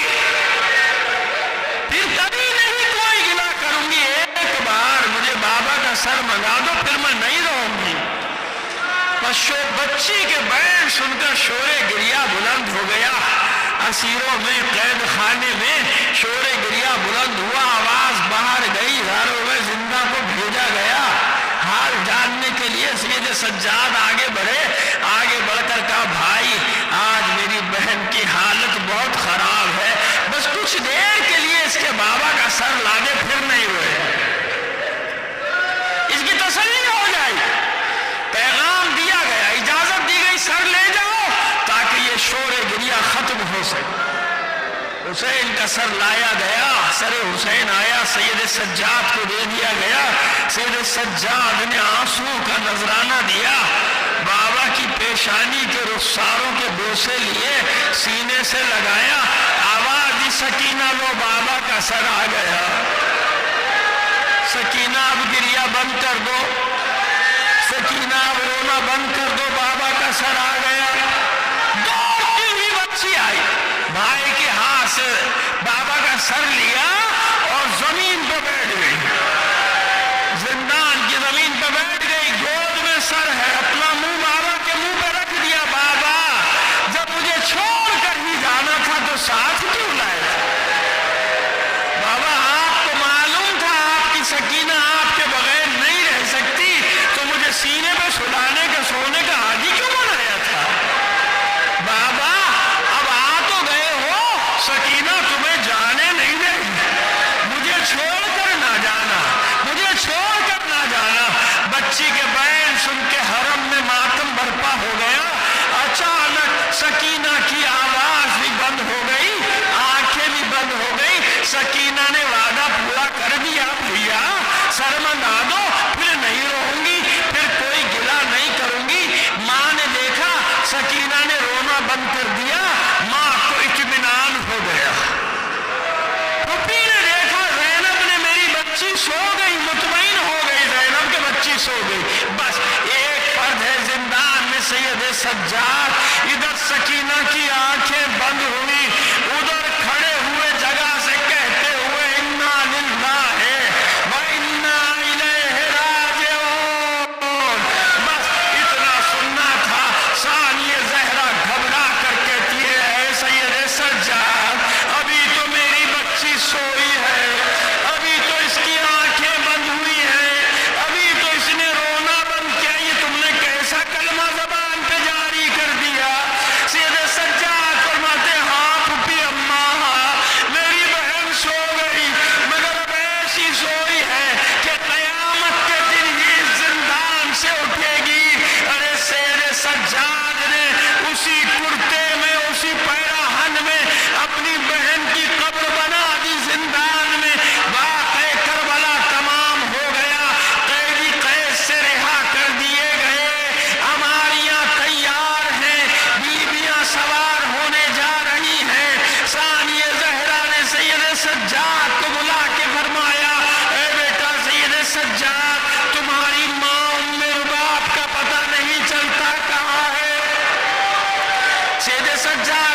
پھر کبھی نہیں کوئی گلا کروں گی. ایک بار مجھے بابا کا سر منگا دو, پھر میں نہیں رہوں گی. بچی کے بیان سن کر شور گریہ اسیروں میں قید خانے میں شور گریہ بلند ہوا، آواز باہر گئی، ہزاروں میں زندہ کو بھیجا گیا۔ حال جاننے کے لیے سید سجاد آگے بڑھے، آگے بڑھ کر کہا بھائی آج میری بہن کی حالت بہت خراب ہے، بس کچھ دیر کے لیے اس کے بابا کا سر لا دے، پھر نہیں روئے، اس کی تسلی ہو جائے۔ پیغام دیا گیا، اجازت دی گئی، سر لے جاؤ تاکہ یہ شور گریہ ختم ہو سکے۔ حسین کا سر لایا گیا، سر حسین آیا، سید سجاد کو دے دیا گیا۔ سید سجاد نے آنسو کا نذرانہ دیا، بابا کی پیشانی کے رخساروں کے بوسے لیے، سینے سے لگایا، آواز دی سکینہ لو بابا کا سر آ گیا۔ سکینہ اب گریہ بند کر دو، سکینہ اب رونا بند کر دو، بابا کا سر آ گیا۔ دوڑتی ہوئی بچی آئی، بھائی کے ہاتھ سے بابا کا سر لیا اور زمین پہ بیٹھ گئی، زندان کی زمین پہ بیٹھ گئی، گود میں سر ہے، اپنا منہ بابا کے منہ پہ رکھ دیا۔ بابا جب مجھے چھوڑ کر ہی جانا تھا تو ساتھ کیوں لائے تھے؟ بابا آپ کو معلوم تھا آپ کی سکینہ آپ کے بغیر نہیں رہ سکتی، تو مجھے سینے پہ سلانے کا سونے کا عادی کیوں بنایا تھا؟ بابا اب آ تو گئے ہو، سکینہ تمہیں جانے نہیں دے گی، مجھے چھوڑ کر نہ جانا، مجھے چھوڑ کر نہ جانا۔ بچی کے بیان سن کے حرم میں ماتم برپا ہو گیا۔ اچانک سکینہ کی آواز بھی بند ہو گئی، آنکھیں بھی بند ہو گئی۔ سکینہ نے وعدہ پورا کر دیا، بھیا شرمندہ دو، پھر نہیں رہوں گی، پھر کوئی گلہ نہیں کروں گی۔ ماں نے دیکھا سکینہ نے رونا بند کر دیا، ماں کو اطمینان ہو گیا۔ پھوپھی نے دیکھا زینب نے میری بچی سو گئی، مطمئن ہو گئی زینب کہ بچی سو گئی۔ بس ایک فرد ہے زندان میں، سید سجاد۔ ادھر سکینہ کی آنکھیں بند ہوئی، ادھر کھڑے ہوئے جگہ سے کہتے ہوئے انا للہ و انا الیہ راجعون۔ بس اتنا سننا تھا۔ ثانیہ زہرا گھبرا کر کہتی ہے اے سید سجاد ابھی تو میری بچی سوئی ہے، ابھی تو اس کی آنکھیں بند ہوئی ہیں، ابھی تو اس نے رونا بند کیا، یہ تم نے کیسا کلمہ زبان پہ جاری کر دیا؟ سید سجاد فرماتے ہاں پھوپھی اماں، ہاں میری بہن سو گئی، مگر اب ایسی سوئی ہے کہ قیامت کے دن ہی زندان سے اٹھے گی۔ ارے سید سجاد نے اسی کرتے میں، اسی پیراہن میں اپنی بہن کی قبر بنا دی زندان میں۔ واقعہ کربلا تمام ہو گیا، قیدی قید سے رہا کر دیے گئے، ہماریاں تیار ہیں، بیویاں سوار ہونے جا رہی ہیں۔ ثانیہ زہرا نے سید سجاد کو بلا کے فرمایا اے بیٹا سید سجاد تمہاری ماں ام رباب کا پتہ نہیں چلتا کہاں ہے؟ سید سجاد